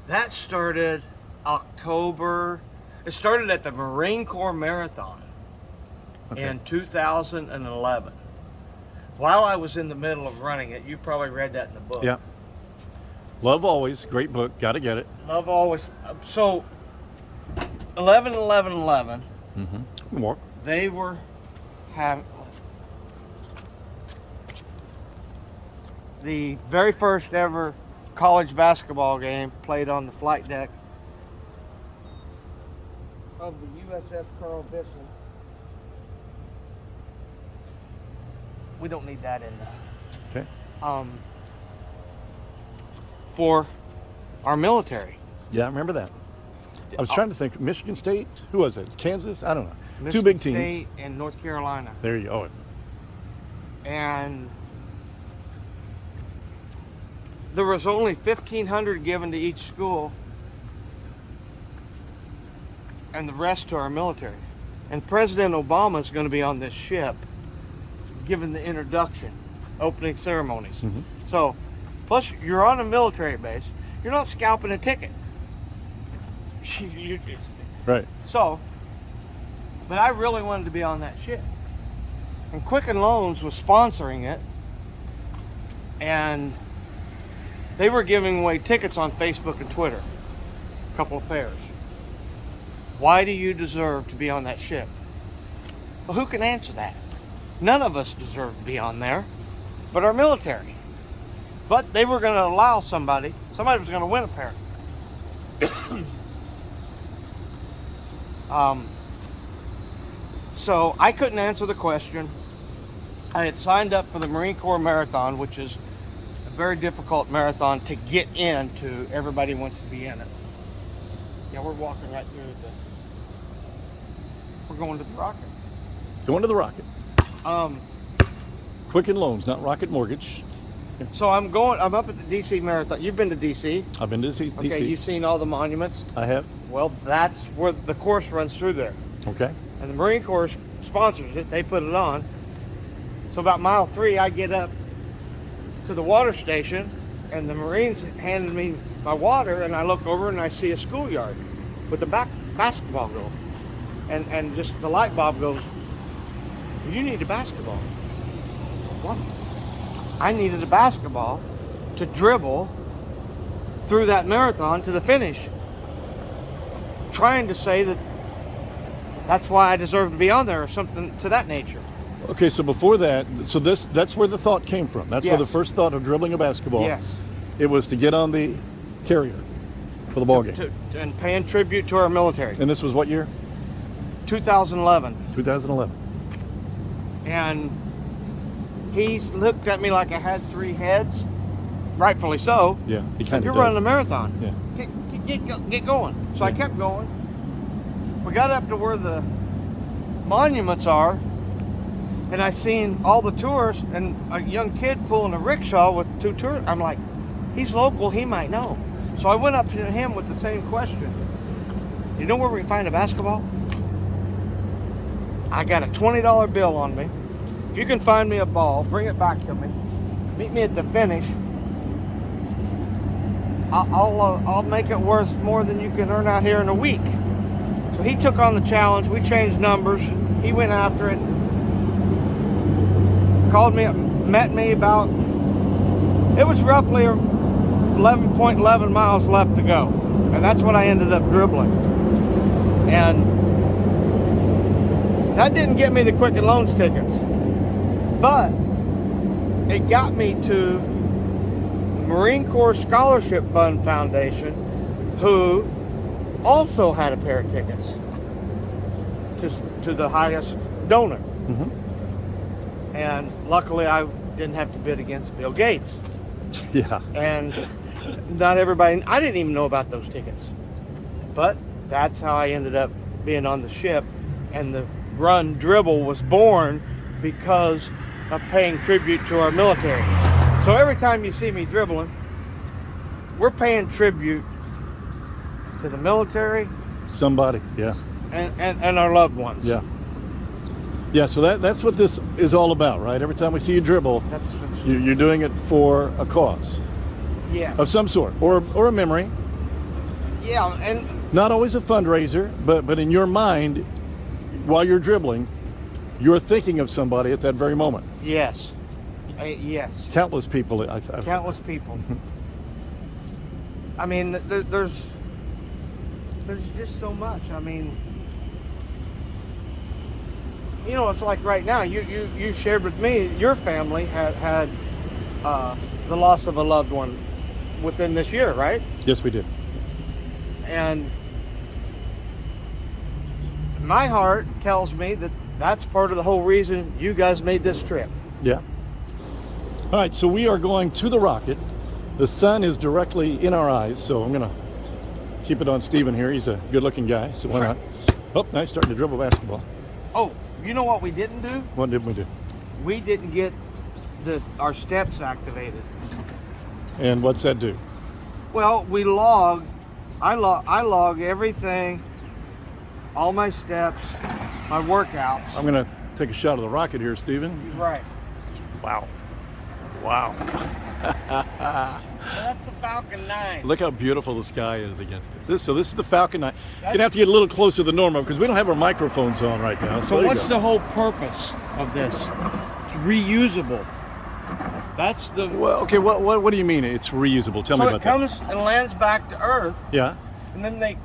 that started October. It started at the Marine Corps Marathon in 2011. While I was in the middle of running it, you probably read that in the book. Yeah. Love Always, great book. Got to get it. Love Always. So, 11-11-11. Mm-hmm. Walk. They were having the very first ever college basketball game played on the flight deck of the USS Carl Vinson. We don't need that in there. Okay. For our military. Yeah, I remember that. I was trying to think. Michigan State? Who was it? Kansas? I don't know. Michigan Two big teams. State and North Carolina. There you go. And there was only 1,500 given to each school, and the rest to our military. And President Obama is going to be on this ship, giving the introduction, opening ceremonies. Mm-hmm. So, plus you're on a military base. You're not scalping a ticket. Right. So, but I really wanted to be on that ship. And Quicken Loans was sponsoring it. And they were giving away tickets on Facebook and Twitter. A couple of pairs. Why do you deserve to be on that ship? Well, who can answer that? None of us deserve to be on there, but our military. But they were going to allow somebody was going to win a pair. So I couldn't answer the question. I had signed up for the Marine Corps Marathon, which is a very difficult marathon to get into. Everybody wants to be in it. Yeah, we're walking right through we're going to the rocket. Going to the Rocket. Quicken Loans, not Rocket Mortgage. So I'm up at the DC Marathon. You've been to DC? I've been to DC. Okay, you've seen all the monuments? I have. Well, that's where the course runs through there. Okay. And the Marine Corps sponsors it. They put it on. So about mile 3, I get up to the water station, and the Marines handed me my water, and I look over and I see a schoolyard with a basketball goal. And just the light bulb goes, you need a basketball. What? I needed a basketball to dribble through that marathon to the finish. Trying to say that's why I deserve to be on there or something to that nature. Okay, so before that, that's where the thought came from. That's where the Yes. first thought of dribbling a basketball. Yes. It was to get on the carrier for the ball game. And paying tribute to our military. And this was what year? 2011. 2011. And he looked at me like I had 3 heads. Rightfully so. Yeah, he kind of You're does. running a marathon. Yeah. Get going. So I kept going. We got up to where the monuments are, and I seen all the tourists and a young kid pulling a rickshaw with 2 tourists. I'm like, he's local, he might know. So I went up to him with the same question. You know where we can find a basketball? I got a $20 bill on me. If you can find me a ball, bring it back to me. Meet me at the finish. I'll make it worth more than you can earn out here in a week. So he took on the challenge. We changed numbers. He went after it. Called me up, met me about, it was roughly 11.11 miles left to go. And that's what I ended up dribbling. And that didn't get me the Quicken Loans tickets. But it got me to Marine Corps Scholarship Fund Foundation, who also had a pair of tickets to the highest donor. Mm-hmm. And luckily I didn't have to bid against Bill Gates. Yeah. And not everybody, I didn't even know about those tickets. But that's how I ended up being on the ship. And the Run Dribble was born because of paying tribute to our military. So every time you see me dribbling, we're paying tribute to the military. Somebody, yeah. And our loved ones. Yeah. Yeah, so that's what this is all about, right? Every time we see you dribble, you're doing it for a cause. Yeah. Of some sort, or a memory. Yeah, and Not always a fundraiser, but in your mind, while you're dribbling, you're thinking of somebody at that very moment. yes. Yes. Countless people. Countless people. I mean, there's just so much. I mean, you know, it's like right now. You shared with me your family had the loss of a loved one within this year, right? Yes, we did. And my heart tells me that that's part of the whole reason you guys made this trip. Yeah. All right, so we are going to the rocket. The sun is directly in our eyes, so I'm gonna keep it on Steven here. He's a good-looking guy, so why not? Oh, now he's starting to dribble basketball. Oh, you know what we didn't do? What did we do? We didn't get our steps activated. And what's that do? Well, I log everything, all my steps, my workouts. I'm gonna take a shot of the rocket here, Steven. Right. Wow. Wow. That's the Falcon 9. Look how beautiful the sky is against this. So this is the Falcon 9. You're gonna have to get a little closer than normal because we don't have our microphones on right now. So what's the whole purpose of this? It's reusable. That's the. Well, okay. What do you mean? It's reusable? Tell me about So it comes and lands back to Earth, that. Yeah. and then they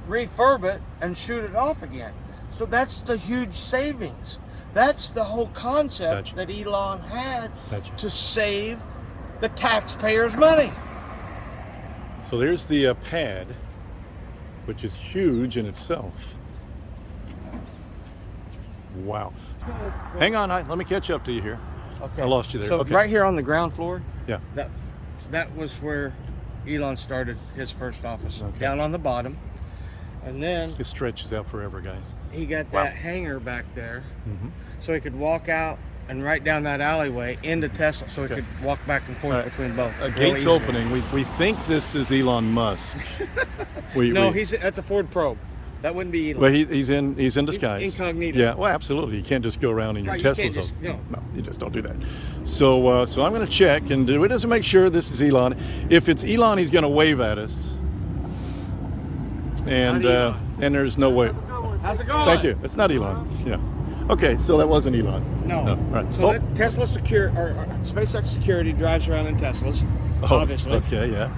refurb it and shoot it off again. So that's the huge savings. That's the whole concept Gotcha. that Elon had Gotcha. to save the taxpayers' money. So there's the pad, which is huge in itself. Wow. Hang on, let me catch up to you here. Okay. I lost you there. So Okay. right here on the ground floor, Yeah. that was where Elon started his first office, Okay. down on the bottom. And then It stretches out forever, guys. he got Wow. that hangar back there, Mm-hmm. so he could walk out and right down that alleyway into Tesla, so he Okay. could walk back and forth All right. between both. real Gates easily. opening. We think this is Elon Musk. No, that's a Ford Probe. That wouldn't be Elon. Well, he's in disguise. Incognito. Yeah, well, absolutely. You can't just go around in your Right, you Tesla. can't just- no. You just don't do that. So, so I'm going to check and do it just to make sure this is Elon. If it's Elon, he's going to wave at us. And Not Elon. and there's no way. How's it going? Thank you. It's not Elon. Yeah. Okay, so that wasn't Elon. No. All right. So that Tesla or SpaceX security drives around in Teslas, Oh, obviously. Okay. Yeah.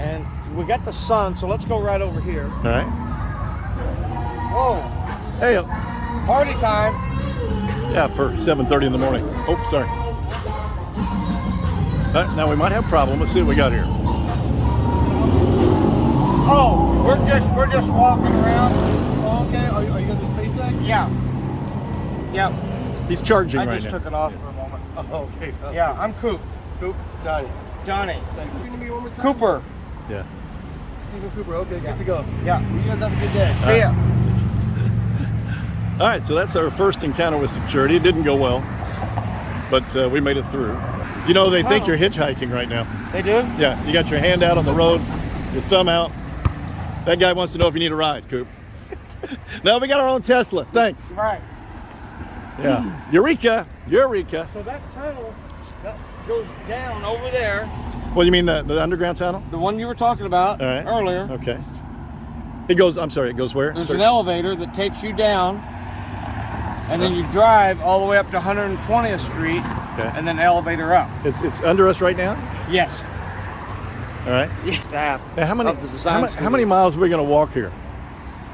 And we got the sun, so let's go right over here. All right. Whoa, Hey. party time. Yeah, for 7:30 in the morning. Oh, sorry. Now we might have a problem. Let's see what we got here. Oh, we're just walking around. Oh, okay. Are you gonna do SpaceX? Yeah. Yep. He's charging I right just now. took it off for a moment. Oh, okay. Yeah, I'm Coop. Coop. Got it. Johnny. Thanks. Can you give me one more time? Cooper. Yeah. Stephen Cooper. Okay, Yeah. good to go. Yeah. You guys have a good day. See ya. All right, so that's our first encounter with security. It didn't go well, but we made it through. You know, they think Oh. you're hitchhiking right now. They do? Yeah, you got your hand out on the road, your thumb out. That guy wants to know if you need a ride, Coop. No, we got our own Tesla. Thanks. Right. Yeah. Eureka. Eureka. So that tunnel that goes down over there, Well, you mean the underground tunnel? The one you were talking about All right. earlier. Okay. It goes, I'm sorry, it goes where? There's an elevator that takes you down, and then you drive all the way up to 120th Street, and then elevator up. It's under us right now? Yes. All right. Staff. Now, how of the design many miles are we going to walk here?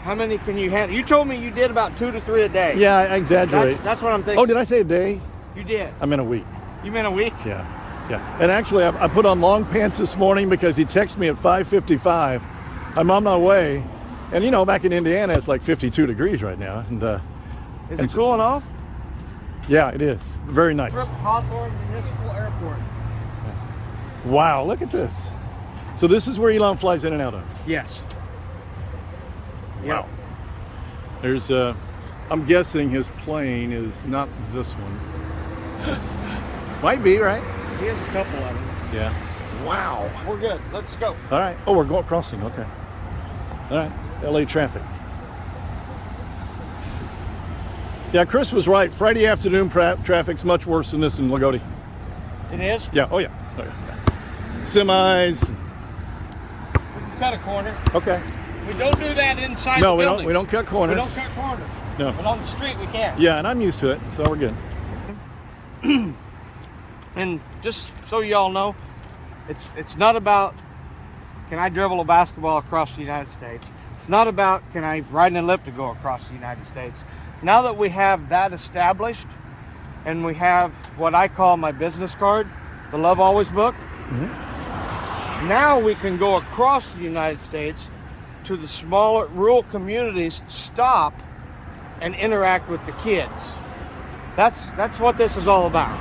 How many can you handle? You told me you did about 2 to 3 a day. Yeah, I exaggerate. That's what I'm thinking. Oh, did I say a day? You did. I meant a week. You meant a week? Yeah. And actually, I put on long pants this morning because he texted me at 5:55. I'm on my way. And you know, back in Indiana, it's like 52 degrees right now. And Is it cooling off? Yeah, it is. Very nice. Hawthorne Municipal Airport. Wow, look at this. So this is where Elon flies in and out of? Yes. Wow. There's I'm guessing his plane is not this one. Might be, right? He has a couple of them. Yeah. Wow. We're good. Let's go. All right. Oh, we're going crossing. Okay. All right. LA traffic. Yeah, Chris was right. Friday afternoon traffic's much worse than this in Lagodi. It is? Yeah. Oh, yeah. Semis. Cut a corner. Okay. We don't do that inside No, the we buildings. don't. We don't cut corners. We don't cut corners. No. But on the street we can. Yeah, and I'm used to it, so we're good. And just so y'all know, it's not about can I dribble a basketball across the United States. It's not about can I ride an elliptical across the United States. Now that we have that established, and we have what I call my business card, the Love Always book, now we can go across the United States to the smaller rural communities, stop and interact with the kids. That's what this is all about.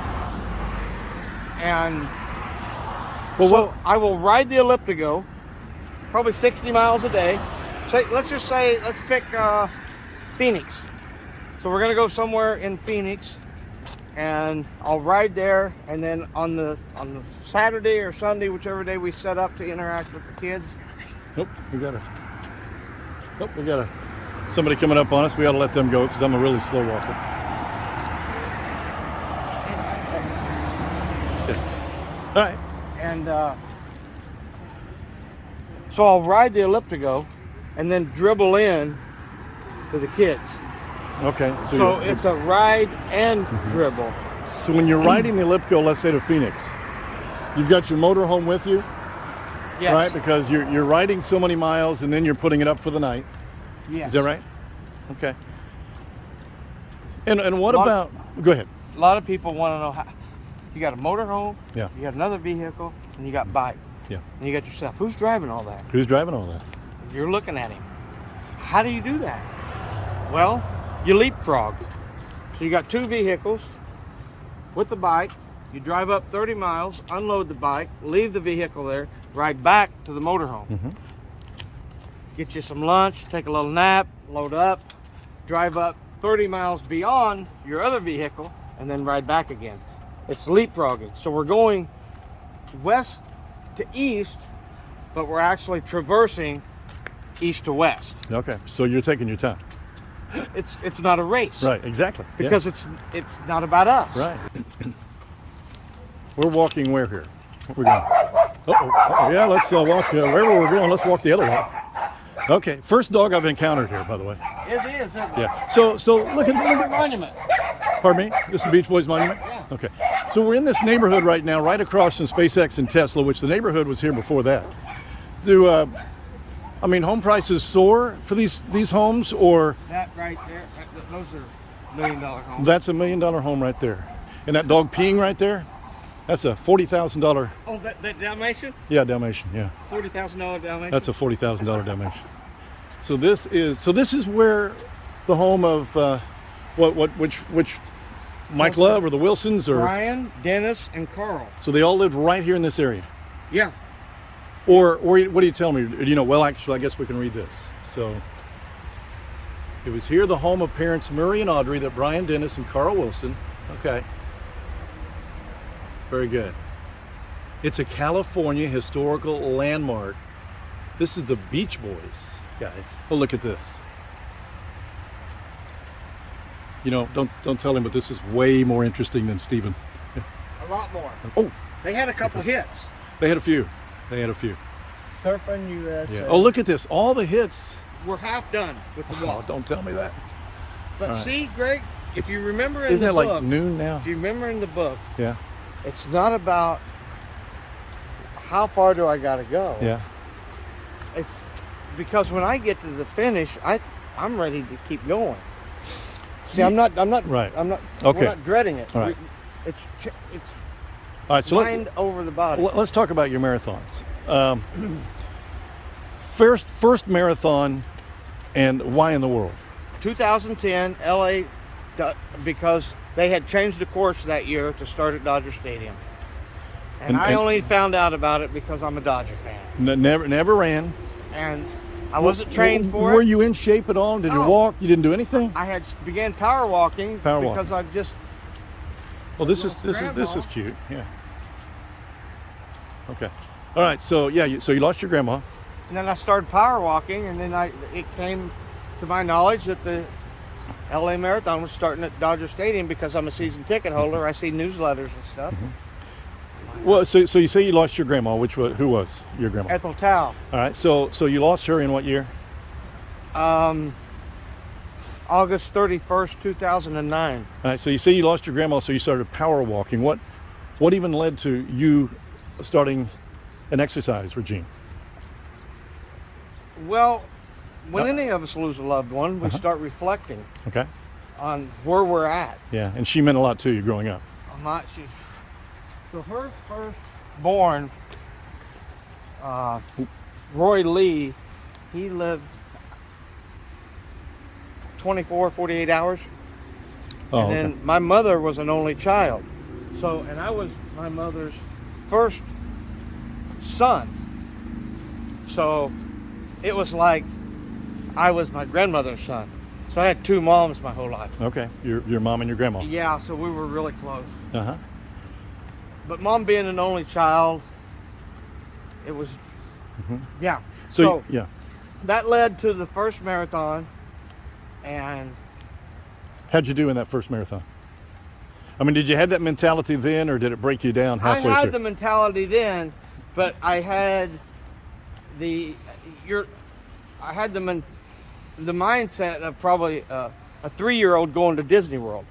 And so I will ride the elliptical probably 60 miles a day. Let's pick Phoenix. So we're gonna go somewhere in Phoenix, and I'll ride there, and then on the Saturday or Sunday, whichever day we set up to interact with the kids. Nope, we got somebody coming up on us. We ought to let them go because I'm a really slow walker. Okay. All right. And so I'll ride the elliptical and then dribble in to the kids. Okay. So it's a ride and dribble. So when you're riding the elliptical, let's say to Phoenix, you've got your motorhome with you, Yes. right? Because you're riding so many miles and then you're putting it up for the night. Yes. Is that right? Okay. And what about? Go ahead. A lot of people want to know how you got a motorhome, Yeah. you got another vehicle, and you got bike. Yeah. And you got yourself. Who's driving all that? Who's driving all that? You're looking at him. How do you do that? Well, you leapfrog. So you got two vehicles with the bike. You drive up 30 miles, unload the bike, leave the vehicle there, ride back to the motorhome. Get you some lunch, take a little nap, load up, drive up 30 miles beyond your other vehicle, and then ride back again. It's leapfrogging. So we're going west to east, but we're actually traversing east to west. Okay. So you're taking your time. It's not a race. Right. Exactly. Because it's not about us. Right. We're walking where here? We're going. Uh-oh. Yeah, let's walk wherever we're going. Let's walk the other way. Okay. First dog I've encountered here, by the way. It is, isn't it? Yeah. So look at The monument. Pardon me? This is the Beach Boys Monument? Yeah. Okay. So we're in this neighborhood right now, right across from SpaceX and Tesla, which the neighborhood was here before that. Home prices soar for these homes, or That right there, those are $1 million homes. that's $1 million home right there. And that dog peeing right there, that's a $40,000. Oh, that Dalmatian? Yeah, Dalmatian. Yeah, $40,000 Dalmatian? that's a $40,000 Dalmatian. So this is where the home of which Mike Love or the Wilsons or Brian, Dennis, and Carl. so they all lived right here in this area. Yeah. Or what do you tell me? Well, actually, I guess we can read this. So it was here, the home of parents Murray and Audrey, that Brian Dennis and Carl Wilson. Okay. Very good. It's a California historical landmark. This is the Beach Boys, guys. Oh, look at this. Don't tell him, but this is way more interesting than Steven. A lot more. Oh, They had a couple hits. They had a few. They had a few. Surfing USA. Yeah. Oh, look at this. All the hits. We're half done with the Oh, walk. don't tell me that. But all right. see, Greg, if you remember in Isn't the it book, like noon now? if you remember in the book, Yeah. it's not about how far do I got to go. Yeah. It's because when I get to the finish, I'm ready to keep going. See, I'm not Right. I'm not. Okay. We're not dreading it. All right. It's All right. So mind over the body. let's talk about your marathons. First marathon, and why in the world? 2010 LA, because they had changed the course that year to start at Dodger Stadium, and I only found out about it because I'm a Dodger fan. Never ran. And I wasn't trained for it. Were you in shape at all? Did you Oh. walk? You didn't do anything? I had began power walking because I just. Well, this is cute. Yeah. Okay. All right. So yeah. So you lost your grandma. And then I started power walking, and then it came to my knowledge that the LA Marathon was starting at Dodger Stadium because I'm a season ticket holder. I see newsletters and stuff. Well, so you say you lost your grandma. Who was your grandma? Ethel Tao. All right. So you lost her in what year? August 31st, 2009. All right. So you say you lost your grandma. So you started power walking. What even led to you starting an exercise regime? Well, when any of us lose a loved one, we start reflecting Okay. on where we're at. Yeah. And she meant a lot to you growing up. So her first born, Roy Lee, he lived 24, 48 hours. Oh. And Okay. then my mother was an only child. And I was my mother's first son. So it was like I was my grandmother's son. So I had two moms my whole life. Okay. Your mom and your grandma. Yeah, so we were really close. Uh huh. But mom being an only child, it was, yeah. So yeah. That led to the first marathon, and How'd you do in that first marathon? I mean, did you have that mentality then, or did it break you down halfway I had through? the mentality then, but I had the mindset of probably a 3-year-old going to Disney World.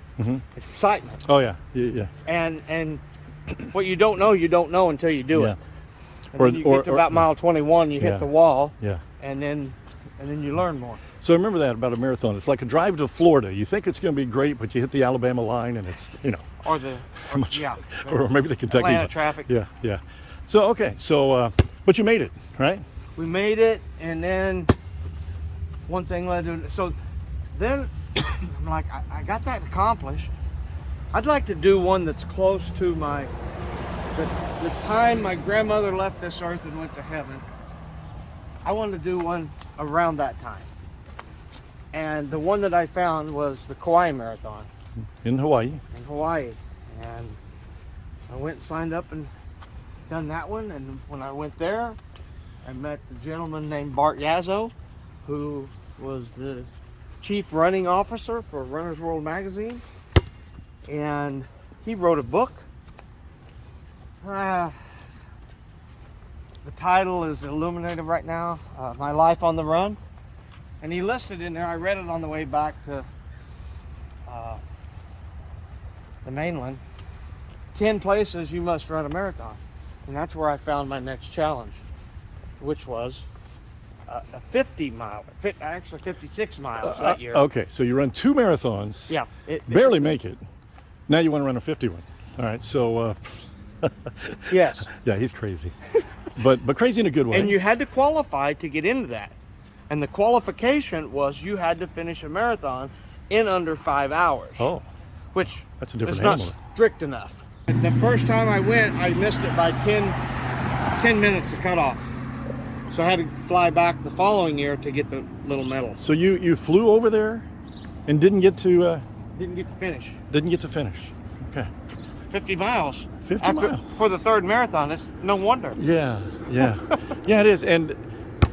It's excitement. Oh yeah. Yeah. And what you don't know until you do Yeah. it. And then you get to about mile 21, you Yeah. hit the wall, Yeah. and then you learn more. So remember that about a marathon. It's like a drive to Florida. You think it's going to be great, but you hit the Alabama line, and it's Or maybe the Kentucky Atlanta line. traffic. Yeah. So okay. So but you made it, right? We made it, and then one thing led to so then I'm like, I got that accomplished. I'd like to do one that's close to the time my grandmother left this earth and went to heaven. I wanted to do one around that time. And the one that I found was the Kauai Marathon In Hawaii. in Hawaii. And I went and signed up and done that one. And when I went there, I met the gentleman named Bart Yazzo, who was the chief running officer for Runner's World magazine. And he wrote a book. The title is illuminated right now, My Life on the Run. And he listed in there, I read it on the way back to the mainland, 10 places you must run a marathon. And that's where I found my next challenge, which was a 50 mile, actually 56 miles that year. Okay. So you run 2 marathons. Yeah. Barely make it. Now you want to run a 51. All right. So Yes. yeah, he's crazy, but crazy in a good way. And you had to qualify to get into that. And the qualification was you had to finish a marathon in under 5 hours. Oh, Which that's a different is not animal. strict enough. The first time I went, I missed it by 10 minutes of cutoff. So I had to fly back the following year to get the little medal. So you flew over there and didn't get to Didn't get to finish. finish. Okay. 50 miles. 50 miles. For the third marathon, it's no wonder. Yeah. Yeah, it is. And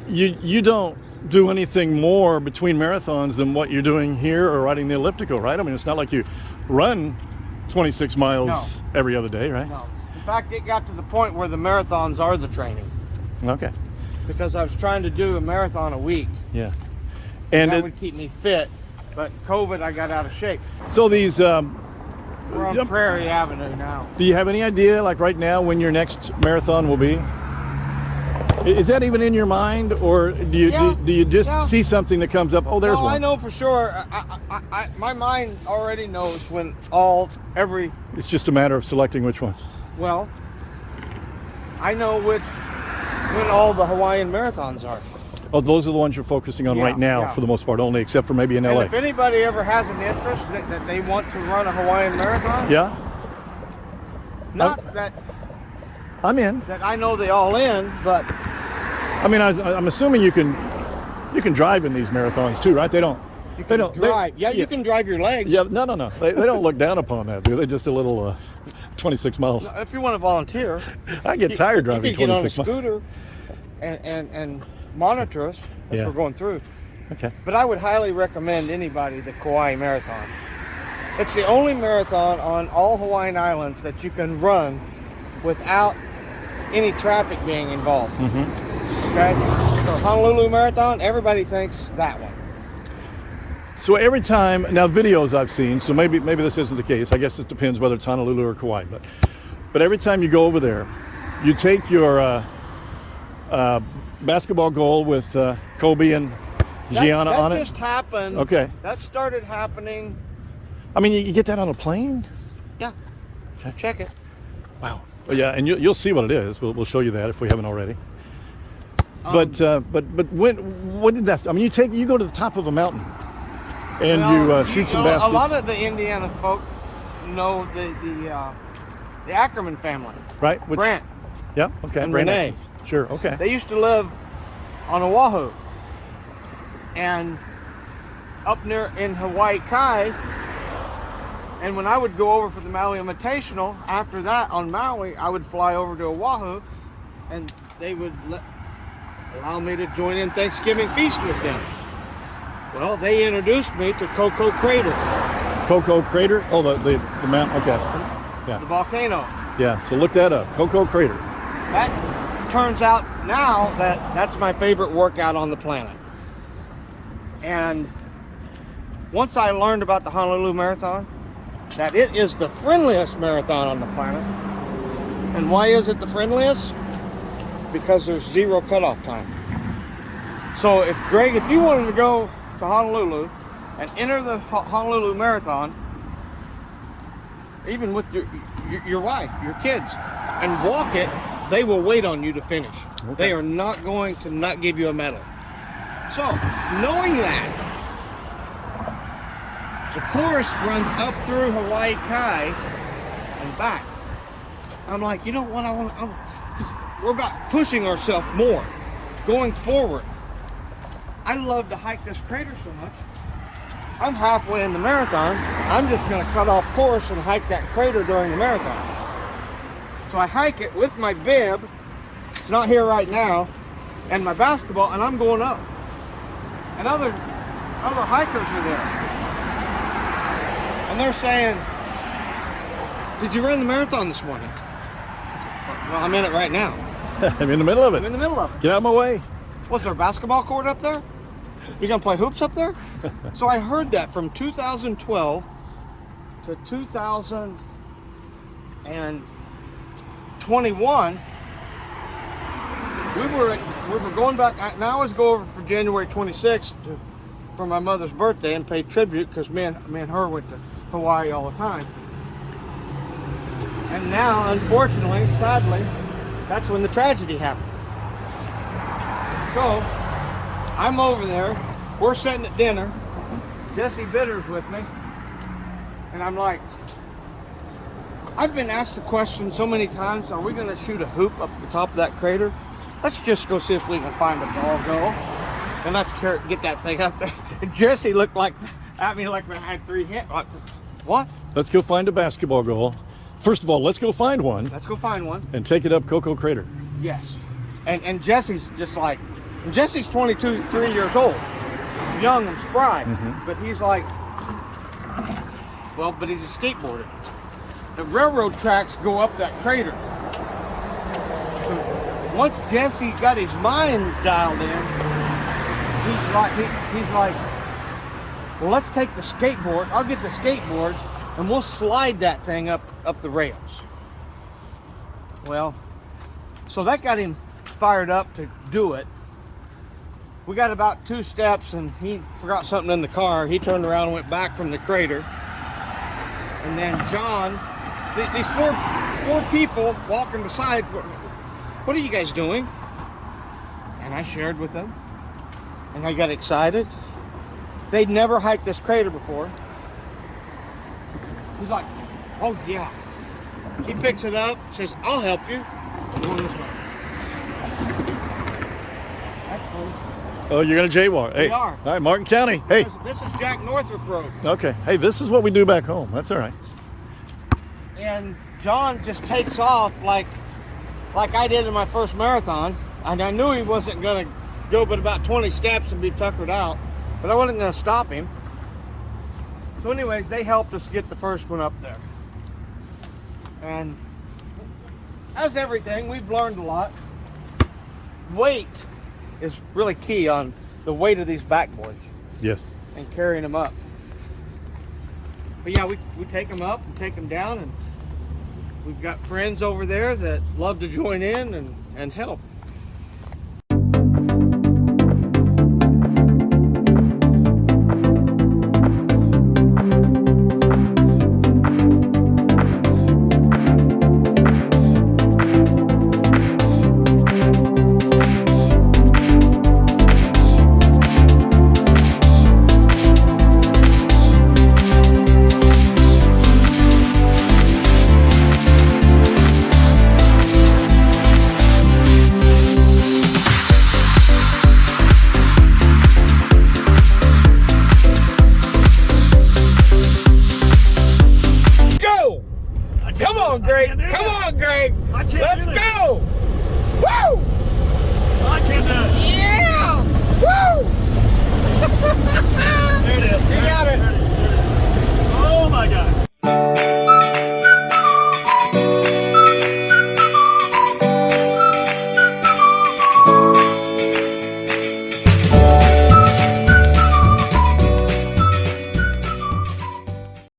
you don't do anything more between marathons than what you're doing here or riding the elliptical, right? I mean, it's not like you run 26 miles every other day, right? No. fact, it got to the point where the marathons are the training, Okay. because I was trying to do a marathon a week. Yeah. And that And would keep me fit, but COVID, I got out of shape. so these, We're on Yep. Prairie Avenue now. do you have any idea, like right now, when your next marathon will be? Is that even in your mind, or do you Yeah. do you just Yeah. see something that comes up? Oh, there's No, one. I know for sure. My mind already knows when every. It's just a matter of selecting which one. Well, I know when all the Hawaiian marathons are. Oh, those are the ones you're focusing on Yeah, right now, yeah. for the most part, only, except for maybe in And LA. if anybody ever has an interest that they want to run a Hawaiian marathon, Yeah, not that I'm in. I know they all in, but I mean, I'm assuming you can drive in these marathons too, right? They don't. you They can don't. drive. You can drive your legs. Yeah, no. They don't look down upon that, do they? Just a little 26 miles. If you want to volunteer, I get tired driving you can get on a 26 miles. scooter and monitor us as Yeah. we're going through. Okay. But I would highly recommend anybody the Kauai Marathon. It's the only marathon on all Hawaiian Islands that you can run without any traffic being involved. Okay? So Honolulu Marathon, everybody thinks that one. So every time, now videos I've seen, so maybe this isn't the case. I guess it depends whether it's Honolulu or Kauai, but every time you go over there, you take your basketball goal with Kobe and Gianna that on it. just happened. Okay. That started happening. I mean, you get that on a plane? Yeah. Okay. Check it. Wow. Oh, yeah, and you'll see what it is. We'll show you that if we haven't already. But what did that? I mean, you go to the top of a mountain, and Well, you shoot some know, baskets. A lot of the Indiana folk know the Ackerman family. Right? Which, Brant Yeah. Okay. and Brand Renee. New. Sure. Okay. They used to live on Oahu, and up near in Hawaii Kai. And when I would go over for the Maui Invitational, after that on Maui, I would fly over to Oahu, and they would allow me to join in Thanksgiving feast with them. Well, they introduced me to Coco Crater, Coco Crater. Oh, the mountain. Okay. the Yeah. volcano. Yeah. So look that up. Coco Crater. That turns out now that's my favorite workout on the planet. And once I learned about the Honolulu Marathon, that it is the friendliest marathon on the planet. And why is it the friendliest? Because there's zero cutoff time. So if you wanted to go to Honolulu and enter the Honolulu Marathon, even with your wife, your kids, and walk it, they will wait on you to finish. Okay. They are not going to not give you a medal. So, knowing that, the course runs up through Hawaii Kai and back. I'm like, you know what, because we're about pushing ourselves more, going forward. I love to hike this crater so much. I'm halfway in the marathon. I'm just going to cut off course and hike that crater during the marathon. So I hike it with my bib. It's not here right now, and my basketball, and I'm going up. And other hikers are there. And they're saying, "Did you run the marathon this morning?" I said, "Well, I'm in it right now. I'm in the middle of I'm in it. the middle of it." Get out of my way. Was there a basketball court up there? You gonna play hoops up there? So I heard that from 2012 to 2021. We were going back. I always go over for January 26th for my mother's birthday and pay tribute, because me and her went to Hawaii all the time. And now, unfortunately, sadly, that's when the tragedy happened. So I'm over there. We're sitting at dinner. Jesse Bitter's with me, and I'm like, I've been asked the question so many times, are we going to shoot a hoop up the top of that crater? Let's just go see if we can find a ball goal, and let's get that thing up there. And Jesse looked at me like when I had 3 hits. Like, what? Let's go find a basketball goal. First of all, let's go find one Let's go find one. and take it up Coco Crater. Yes. And Jesse's just like, and Jesse's 3 years old, young and spry, but he's like, well, but he's a skateboarder. The railroad tracks go up that crater. once Jesse got his mind dialed in, he's like, well, let's take the skateboard. I'll get the skateboard and we'll slide that thing up the rails. Well, so that got him fired up to do it. We got about 2 steps and he forgot something in the car. He turned around and went back from the crater. And then John, these four people walking beside, what are you guys doing? And I shared with them. And I got excited. They'd never hiked this crater before. He's like, oh yeah. He picks it up, says, I'll help you. I'm going this way. Actually, Oh, you're going to jaywalk. Hey. we are. All right, Martin County. Hey. This is Jack Northrop Road. Okay. Hey, this is what we do back home. That's all right. And John just takes off like I did in my first marathon. And I knew he wasn't going to go but about 20 steps and be tuckered out, but I wasn't going to stop him. So anyways, they helped us get the first one up there. And as everything, we've learned a lot. Weight is really key on the weight of these backboards Yes. and carrying them up. But yeah, we take them up and take them down, and we've got friends over there that love to join in and help. Greg. Come on, Greg. Let's go. Woo! I can't do it. Yeah. Woo!